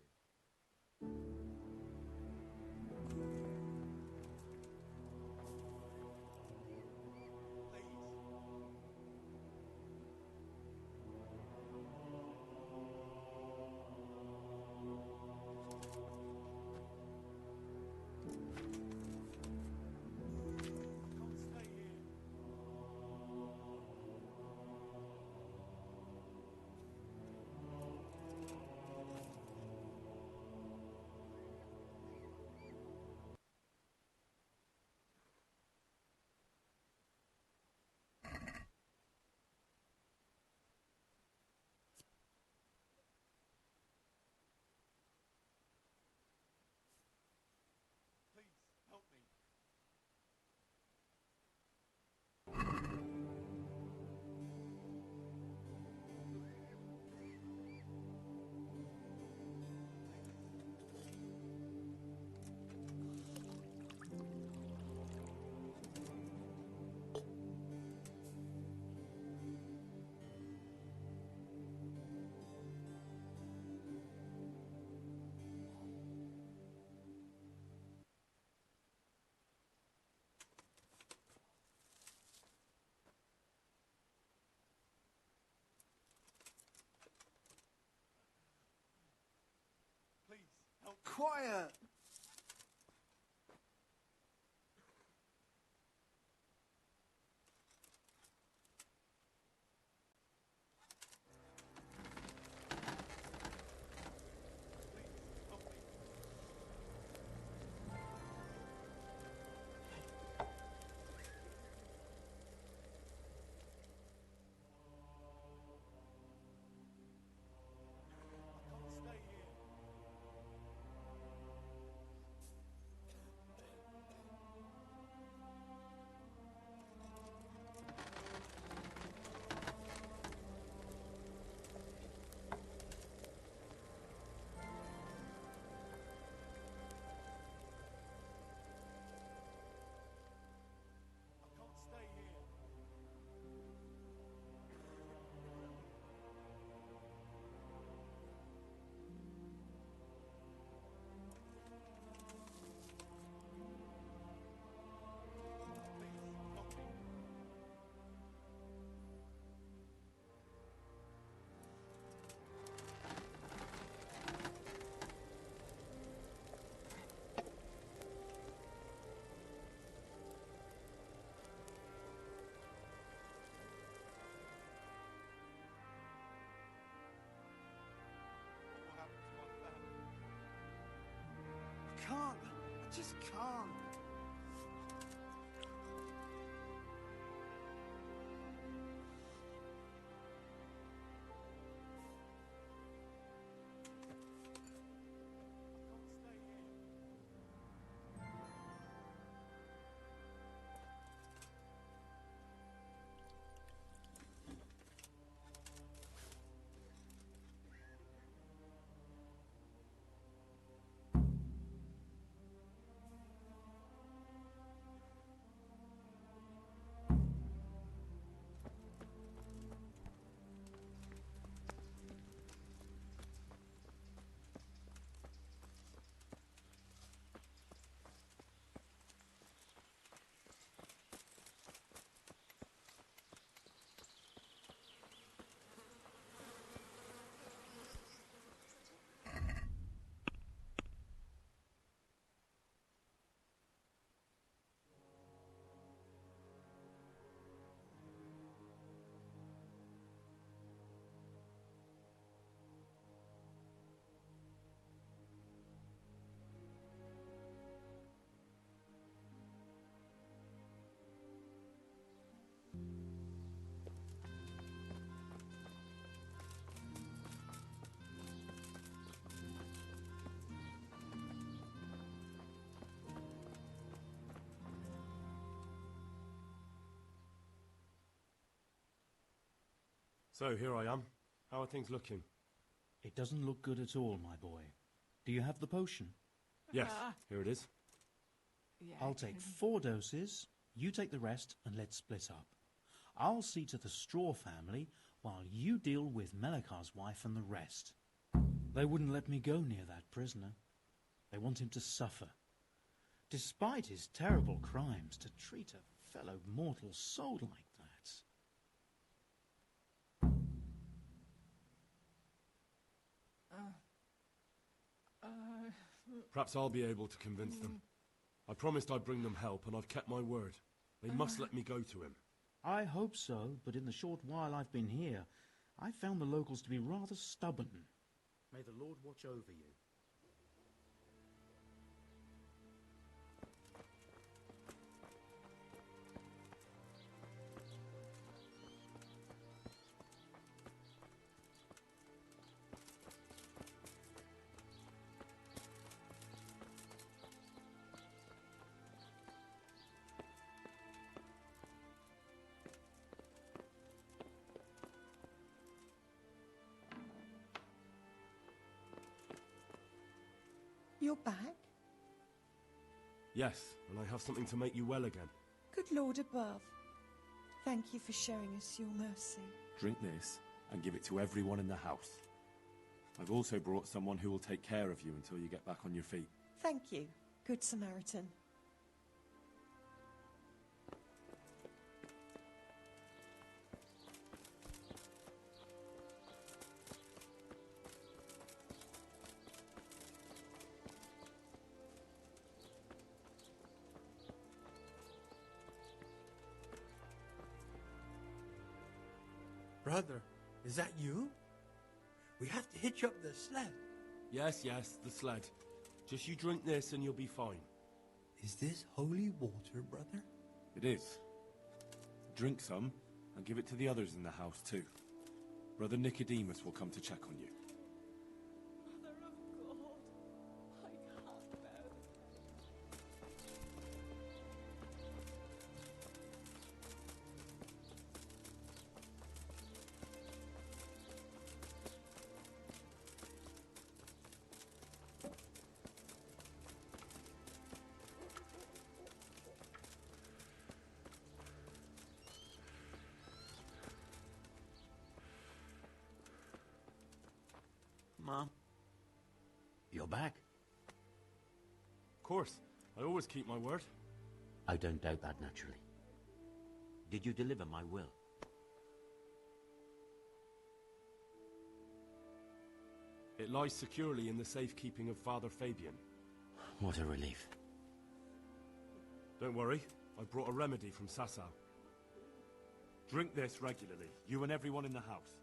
Speaker 7: Quiet!
Speaker 6: So, here I am. How are things looking?
Speaker 19: It doesn't look good at all, my boy. Do you have the potion?
Speaker 6: Yes, here it is.
Speaker 17: Yeah,
Speaker 19: I'll take 4 doses, you take the rest, and let's split up. I'll see to the Straw family, while you deal with Melikar's wife and the rest. They wouldn't let me go near that prisoner. They want him to suffer. Despite his terrible crimes, to treat a fellow mortal soul like that.
Speaker 6: Perhaps I'll be able to convince them. I promised I'd bring them help, and I've kept my word. They must let me go to him.
Speaker 19: I hope so, but in the short while I've been here, I've found the locals to be rather stubborn. May the Lord watch over you.
Speaker 16: You're back?
Speaker 6: Yes, and I have something to make you well again.
Speaker 16: Good Lord above. Thank you for showing us your mercy.
Speaker 5: Drink this and give it to everyone in the house. I've also brought someone who will take care of you until you get back on your feet.
Speaker 16: Thank you, Good Samaritan.
Speaker 15: Brother, is that you? We have to hitch up the sled.
Speaker 6: Yes, the sled. Just you drink this and you'll be fine.
Speaker 15: Is this holy water, brother?
Speaker 5: It is. Drink some and give it to the others in the house too. Brother Nicodemus will come to check on you.
Speaker 17: Mother of God, I can't bear the
Speaker 1: Mom, you're back.
Speaker 6: Of course. I always keep my word.
Speaker 1: I don't doubt that, naturally. Did you deliver my will?
Speaker 6: It lies securely in the safekeeping of Father Fabian.
Speaker 1: What a relief.
Speaker 6: Don't worry, I brought a remedy from Sasau. Drink this regularly, you and everyone in the house.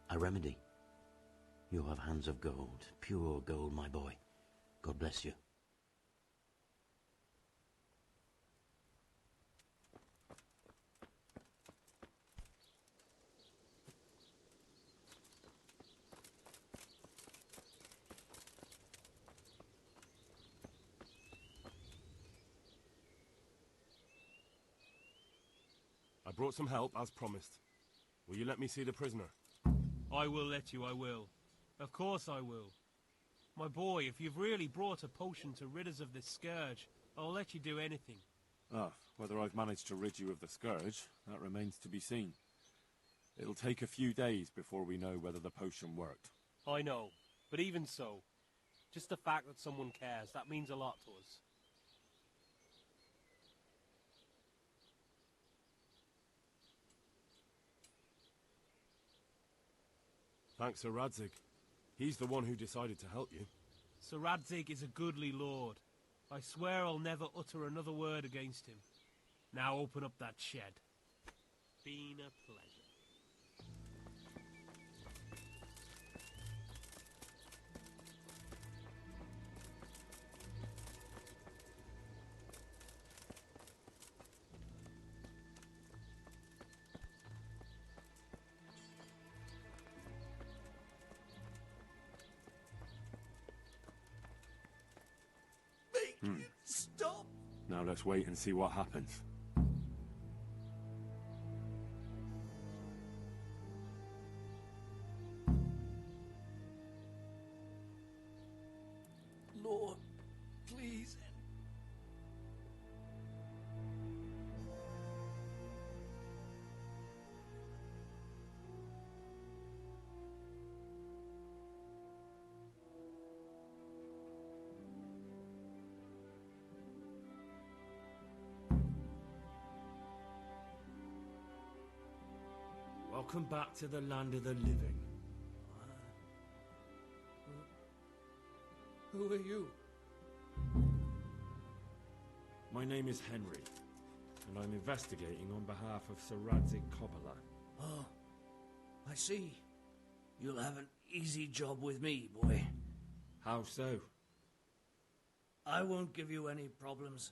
Speaker 1: A remedy? You have hands of gold, pure gold, my boy. God bless you.
Speaker 6: I brought some help, as promised. Will you let me see the prisoner?
Speaker 8: I will let you, I will. Of course I will. My boy, if you've really brought a potion to rid us of this scourge, I'll let you do anything.
Speaker 5: Ah, whether I've managed to rid you of the scourge, that remains to be seen. It'll take a few days before we know whether the potion worked.
Speaker 8: I know, but even so, just the fact that someone cares, that means a lot to us.
Speaker 6: Thanks, Sir Radzig. He's the one who decided to help you.
Speaker 8: Sir Radzig is a goodly lord. I swear I'll never utter another word against him. Now open up that shed. Been a pleasure.
Speaker 15: Stop!
Speaker 5: Now let's wait and see what happens.
Speaker 11: Lord, please.
Speaker 6: Welcome back to the land of the living.
Speaker 11: Who are you?
Speaker 6: My name is Henry, and I'm investigating on behalf of Sir Radzik Coppola.
Speaker 11: Oh, I see. You'll have an easy job with me, boy.
Speaker 6: How so?
Speaker 11: I won't give you any problems.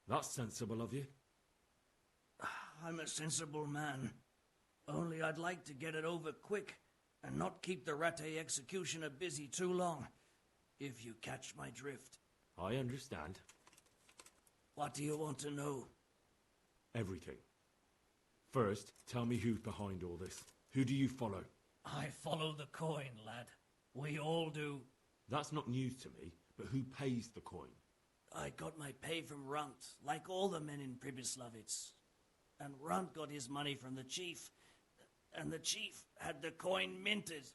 Speaker 6: That's sensible of you.
Speaker 11: I'm a sensible man. Only I'd like to get it over quick and not keep the Rattay executioner busy too long, if you catch my drift.
Speaker 6: I understand.
Speaker 11: What do you want to know?
Speaker 6: Everything. First, tell me who's behind all this. Who do you follow?
Speaker 11: I follow the coin, lad. We all do.
Speaker 6: That's not news to me, but who pays the coin?
Speaker 11: I got my pay from Runt, like all the men in Pribyslavitz. And Runt got his money from the chief, and the chief had the coin minted.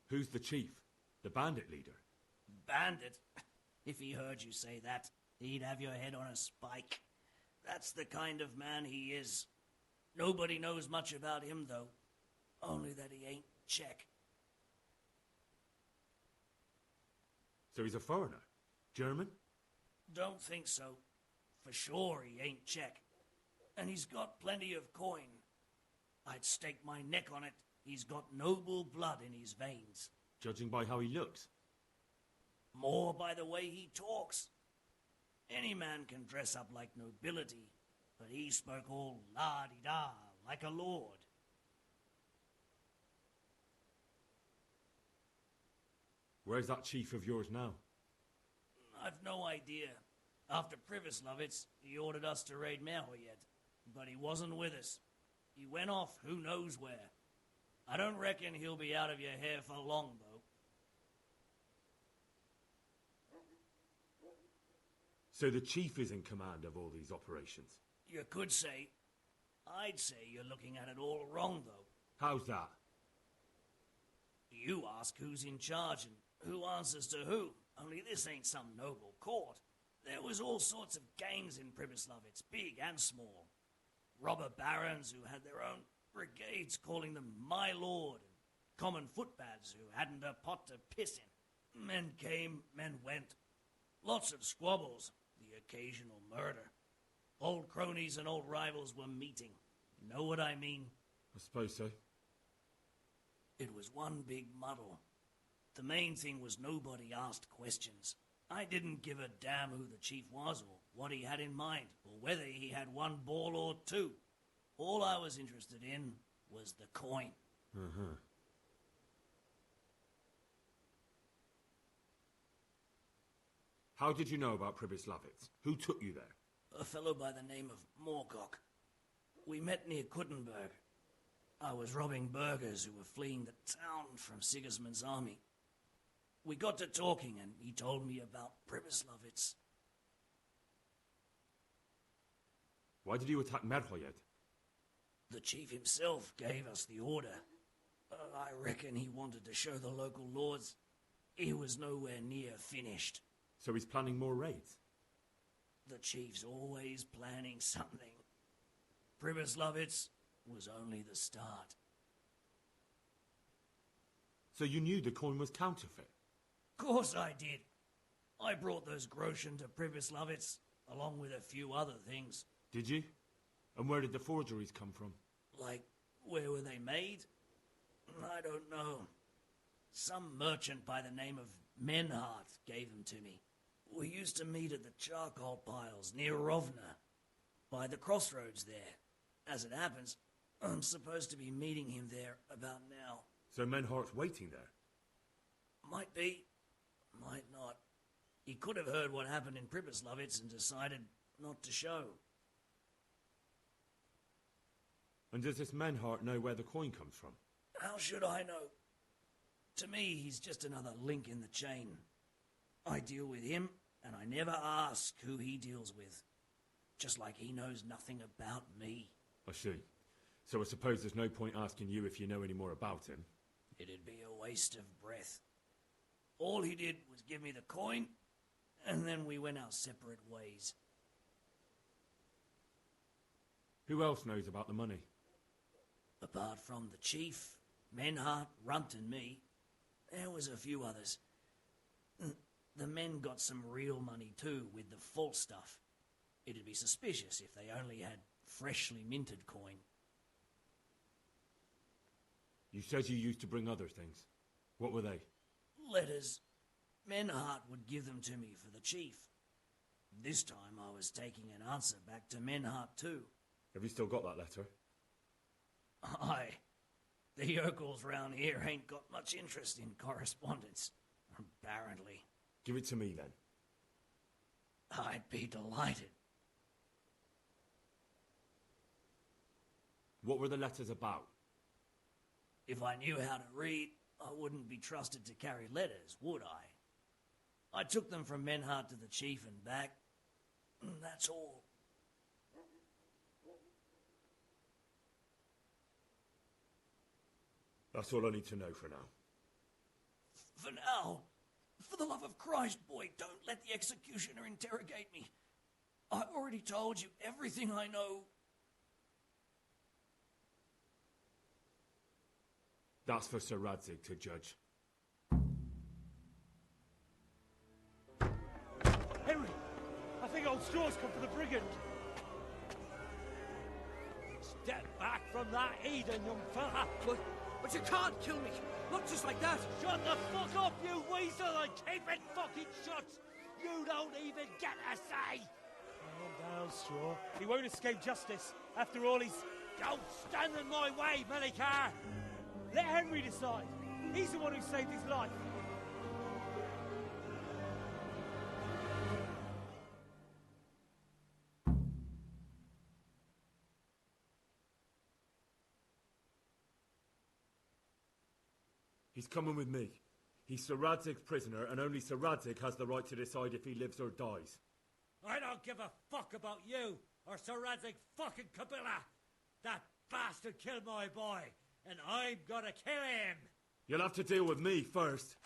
Speaker 6: Who's the chief? The bandit leader?
Speaker 11: Bandit? If he heard you say that, he'd have your head on a spike. That's the kind of man he is. Nobody knows much about him, though. Only that he ain't Czech.
Speaker 6: So he's a foreigner? German?
Speaker 11: Don't think so. For sure he ain't Czech. And he's got plenty of coin. I'd stake my neck on it. He's got noble blood in his veins.
Speaker 6: Judging by how he looks?
Speaker 11: More by the way he talks. Any man can dress up like nobility, but he spoke all la-di-da, like a lord.
Speaker 6: Where's that chief of yours now?
Speaker 11: I've no idea. After Pribyslavitz, he ordered us to raid Merhoyed, but he wasn't with us. He went off who knows where. I don't reckon he'll be out of your hair for long, though.
Speaker 6: So the chief is in command of all these operations?
Speaker 11: You could say. I'd say you're looking at it all wrong, though.
Speaker 6: How's that?
Speaker 11: You ask who's in charge and who answers to who. Only this ain't some noble court. There was all sorts of gangs in Pribyslavitz, big and small. Robber barons who had their own brigades calling them my lord, and common footpads who hadn't a pot to piss in. Men came, men went. Lots of squabbles, the occasional murder. Old cronies and old rivals were meeting. Know what I mean?
Speaker 6: I suppose so.
Speaker 11: It was one big muddle. The main thing was nobody asked questions. I didn't give a damn who the chief was or what he had in mind or whether he had one ball or two. All I was interested in was the coin.
Speaker 6: Uh-huh. How did you know about Pribyslavitz? Who took you there?
Speaker 11: A fellow by the name of Morgok. We met near Kuttenberg. I was robbing burghers who were fleeing the town from Sigismund's army. We got to talking and he told me about Pribyslavitz.
Speaker 6: Why did you attack Merhoyed?
Speaker 11: The chief himself gave us the order. I reckon he wanted to show the local lords he was nowhere near finished.
Speaker 6: So he's planning more raids?
Speaker 11: The chief's always planning something. Pribyslavitz was only the start.
Speaker 6: So you knew the coin was counterfeit?
Speaker 11: Course I did. I brought those groschen to Pribyslavitz, along with a few other things.
Speaker 6: Did you? And where did the forgeries come from?
Speaker 11: Like, where were they made? I don't know. Some merchant by the name of Menhart gave them to me. We used to meet at the charcoal piles near Rovna, by the crossroads there. As it happens, I'm supposed to be meeting him there about now.
Speaker 6: So Menhart's waiting there?
Speaker 11: Might be, might not. He could have heard what happened in Pribyslavitz and decided not to show.
Speaker 5: And does this Menhart know where the coin comes from?
Speaker 11: How should I know? To me, he's just another link in the chain. I deal with him, and I never ask who he deals with. Just like he knows nothing about me.
Speaker 5: I see. So I suppose there's no point asking you if you know any more about him.
Speaker 11: It'd be a waste of breath. All he did was give me the coin, and then we went our separate ways.
Speaker 5: Who else knows about the money?
Speaker 11: Apart from the chief, Menhart, Runt and me, there was a few others. The men got some real money too, with the false stuff. It'd be suspicious if they only had freshly minted coin.
Speaker 5: You said you used to bring other things. What were they?
Speaker 11: Letters. Menhart would give them to me for the chief. This time I was taking an answer back to Menhart too.
Speaker 5: Have you still got that letter?
Speaker 11: Aye. The yokels round here ain't got much interest in correspondence, apparently.
Speaker 5: Give it to me then.
Speaker 11: I'd be delighted.
Speaker 5: What were the letters about?
Speaker 11: If I knew how to read, I wouldn't be trusted to carry letters, would I? I took them from Menhart to the chief and back. That's all.
Speaker 5: That's all I need to know for now.
Speaker 11: For now, for the love of Christ, boy, don't let the executioner interrogate me. I've already told you everything I know.
Speaker 5: That's for Sir Radzig to judge.
Speaker 14: Henry! I think old Straw's come for the brigand. Step back from that Eden, young fella.
Speaker 20: But you can't kill me. Not just like that.
Speaker 14: Shut the fuck up, you weasel, and keep it fucking shut. You don't even get a say. Calm down, Straw. He won't escape justice. After all, Don't stand in my way, Melikar. Let Henry decide. He's the one who saved his life.
Speaker 5: He's coming with me. He's Sir Radzig's prisoner, and only Sir Radzig has the right to decide if he lives or dies.
Speaker 14: I don't give a fuck about you or Sir Radzig fucking Kabila. That bastard killed my boy, and I'm gonna kill him.
Speaker 5: You'll have to deal with me first.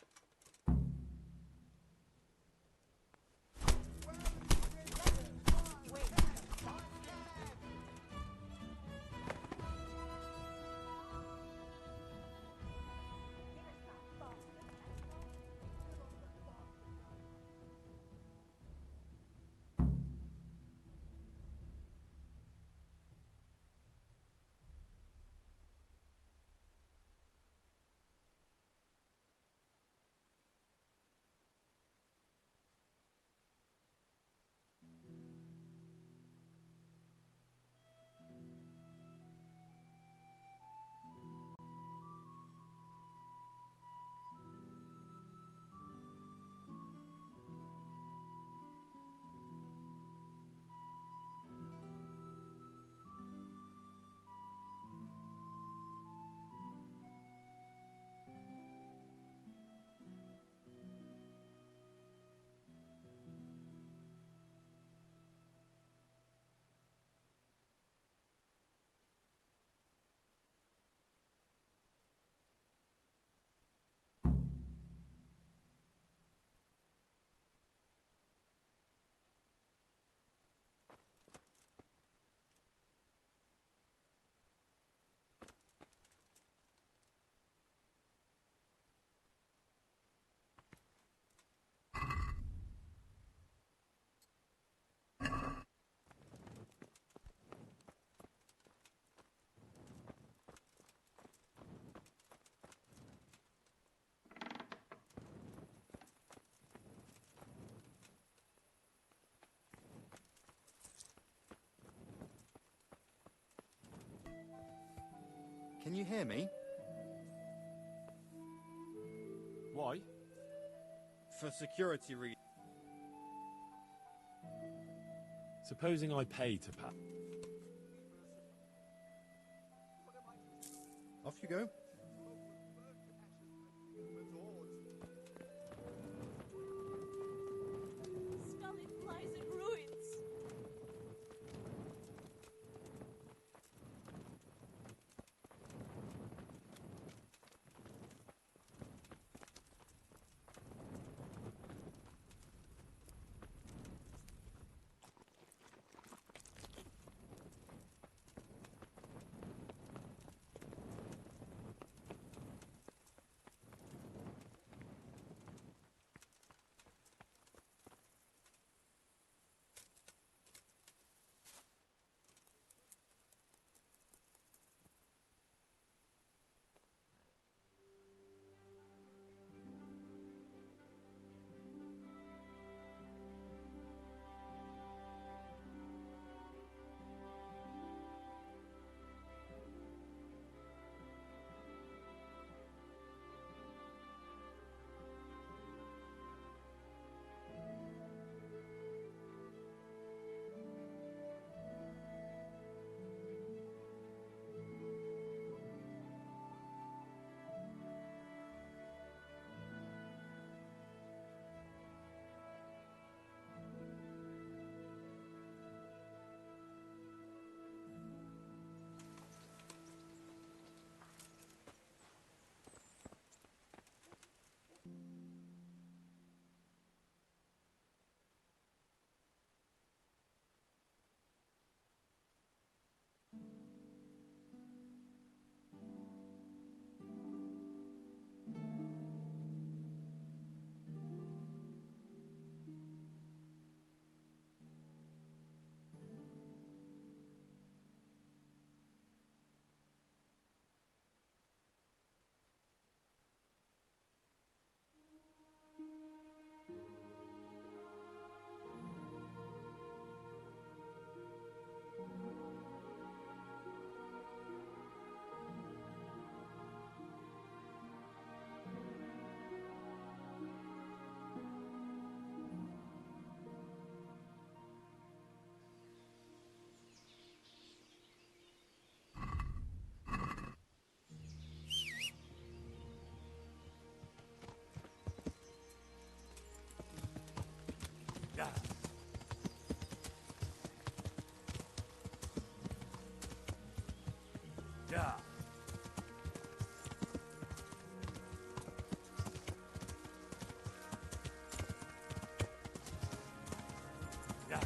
Speaker 3: Can you hear me?
Speaker 5: Why?
Speaker 3: For security reasons.
Speaker 5: Supposing I pay to Pat.
Speaker 21: Off you go.
Speaker 17: Scarlet lies in ruins.
Speaker 14: Yeah. Yeah. Yeah.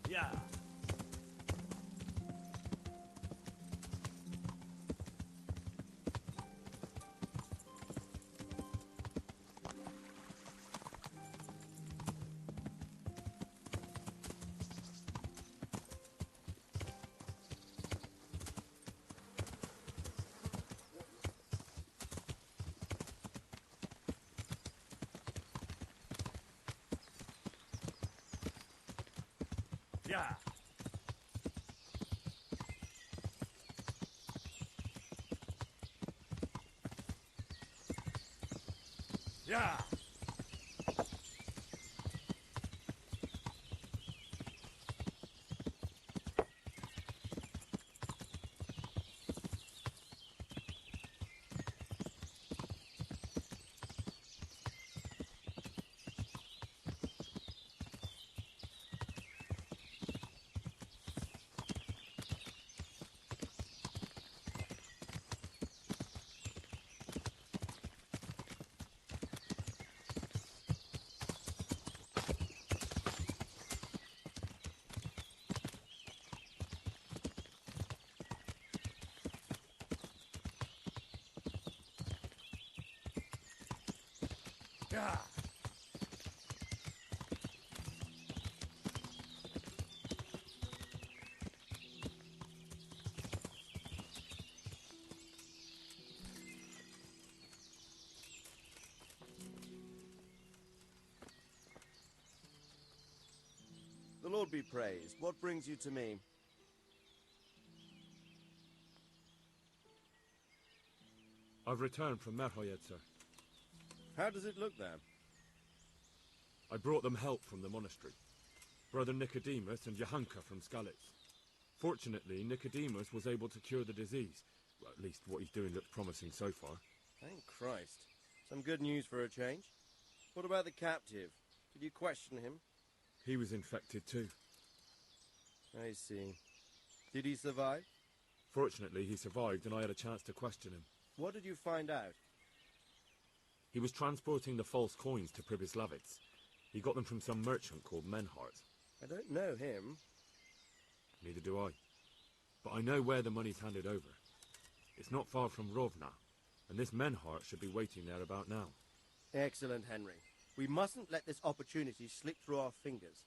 Speaker 14: Yeah. Yeah. Yeah. Yeah.
Speaker 22: The Lord be praised. What brings you to me?
Speaker 5: I've returned from Merhoyed, sir.
Speaker 22: How does it look there?
Speaker 5: I brought them help from the monastery. Brother Nicodemus and Johanka from Skalitz. Fortunately, Nicodemus was able to cure the disease. Well, at least what he's doing looks promising so far.
Speaker 22: Thank Christ. Some good news for a change. What about the captive? Did you question him?
Speaker 5: He was infected too.
Speaker 22: I see. Did he survive?
Speaker 5: Fortunately, he survived and I had a chance to question him.
Speaker 22: What did you find out?
Speaker 5: He was transporting the false coins to Pribyslavitz. He got them from some merchant called Menhart.
Speaker 22: I don't know him.
Speaker 5: Neither do I. But I know where the money's handed over. It's not far from Rovna, and this Menhart should be waiting there about now.
Speaker 22: Excellent, Henry. We mustn't let this opportunity slip through our fingers.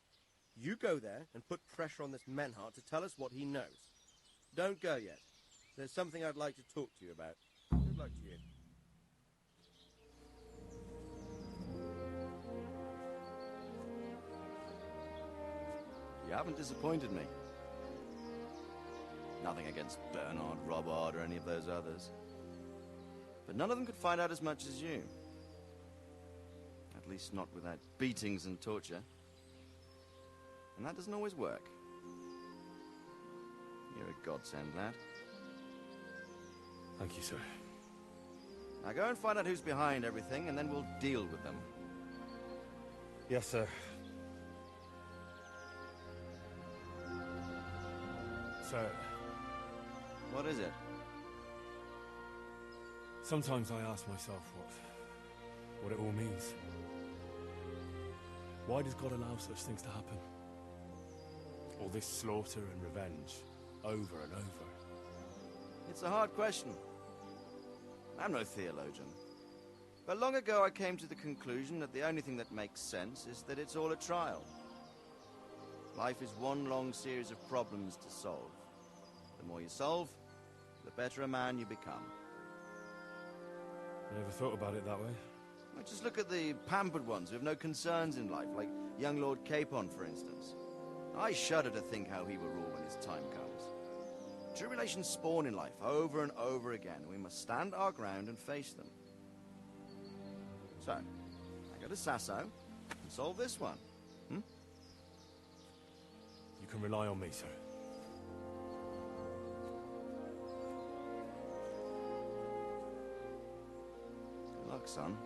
Speaker 22: You go there and put pressure on this Menhart to tell us what he knows. Don't go yet. There's something I'd like to talk to you about. Good luck to you.
Speaker 3: You haven't disappointed me. Nothing against Bernard, Robard, or any of those others. But none of them could find out as much as you. At least not without beatings and torture. And that doesn't always work. You're a godsend, lad.
Speaker 5: Thank you, sir.
Speaker 3: Now go and find out who's behind everything, and then we'll deal with them.
Speaker 5: Yes, sir. Sir.
Speaker 3: What is it?
Speaker 5: Sometimes I ask myself what it all means. Why does God allow such things to happen? All this slaughter and revenge, over and over.
Speaker 3: It's a hard question. I'm no theologian. But long ago I came to the conclusion that the only thing that makes sense is that it's all a trial. Life is one long series of problems to solve. The more you solve, the better a man you become.
Speaker 5: I never thought about it that way.
Speaker 3: Well, just look at the pampered ones who have no concerns in life, like young Lord Capon, for instance. I shudder to think how he will rule when his time comes. Tribulations spawn in life over and over again, and we must stand our ground and face them. So, I go to Sasso and solve this one.
Speaker 5: You can rely on me, sir.
Speaker 3: Good luck, son.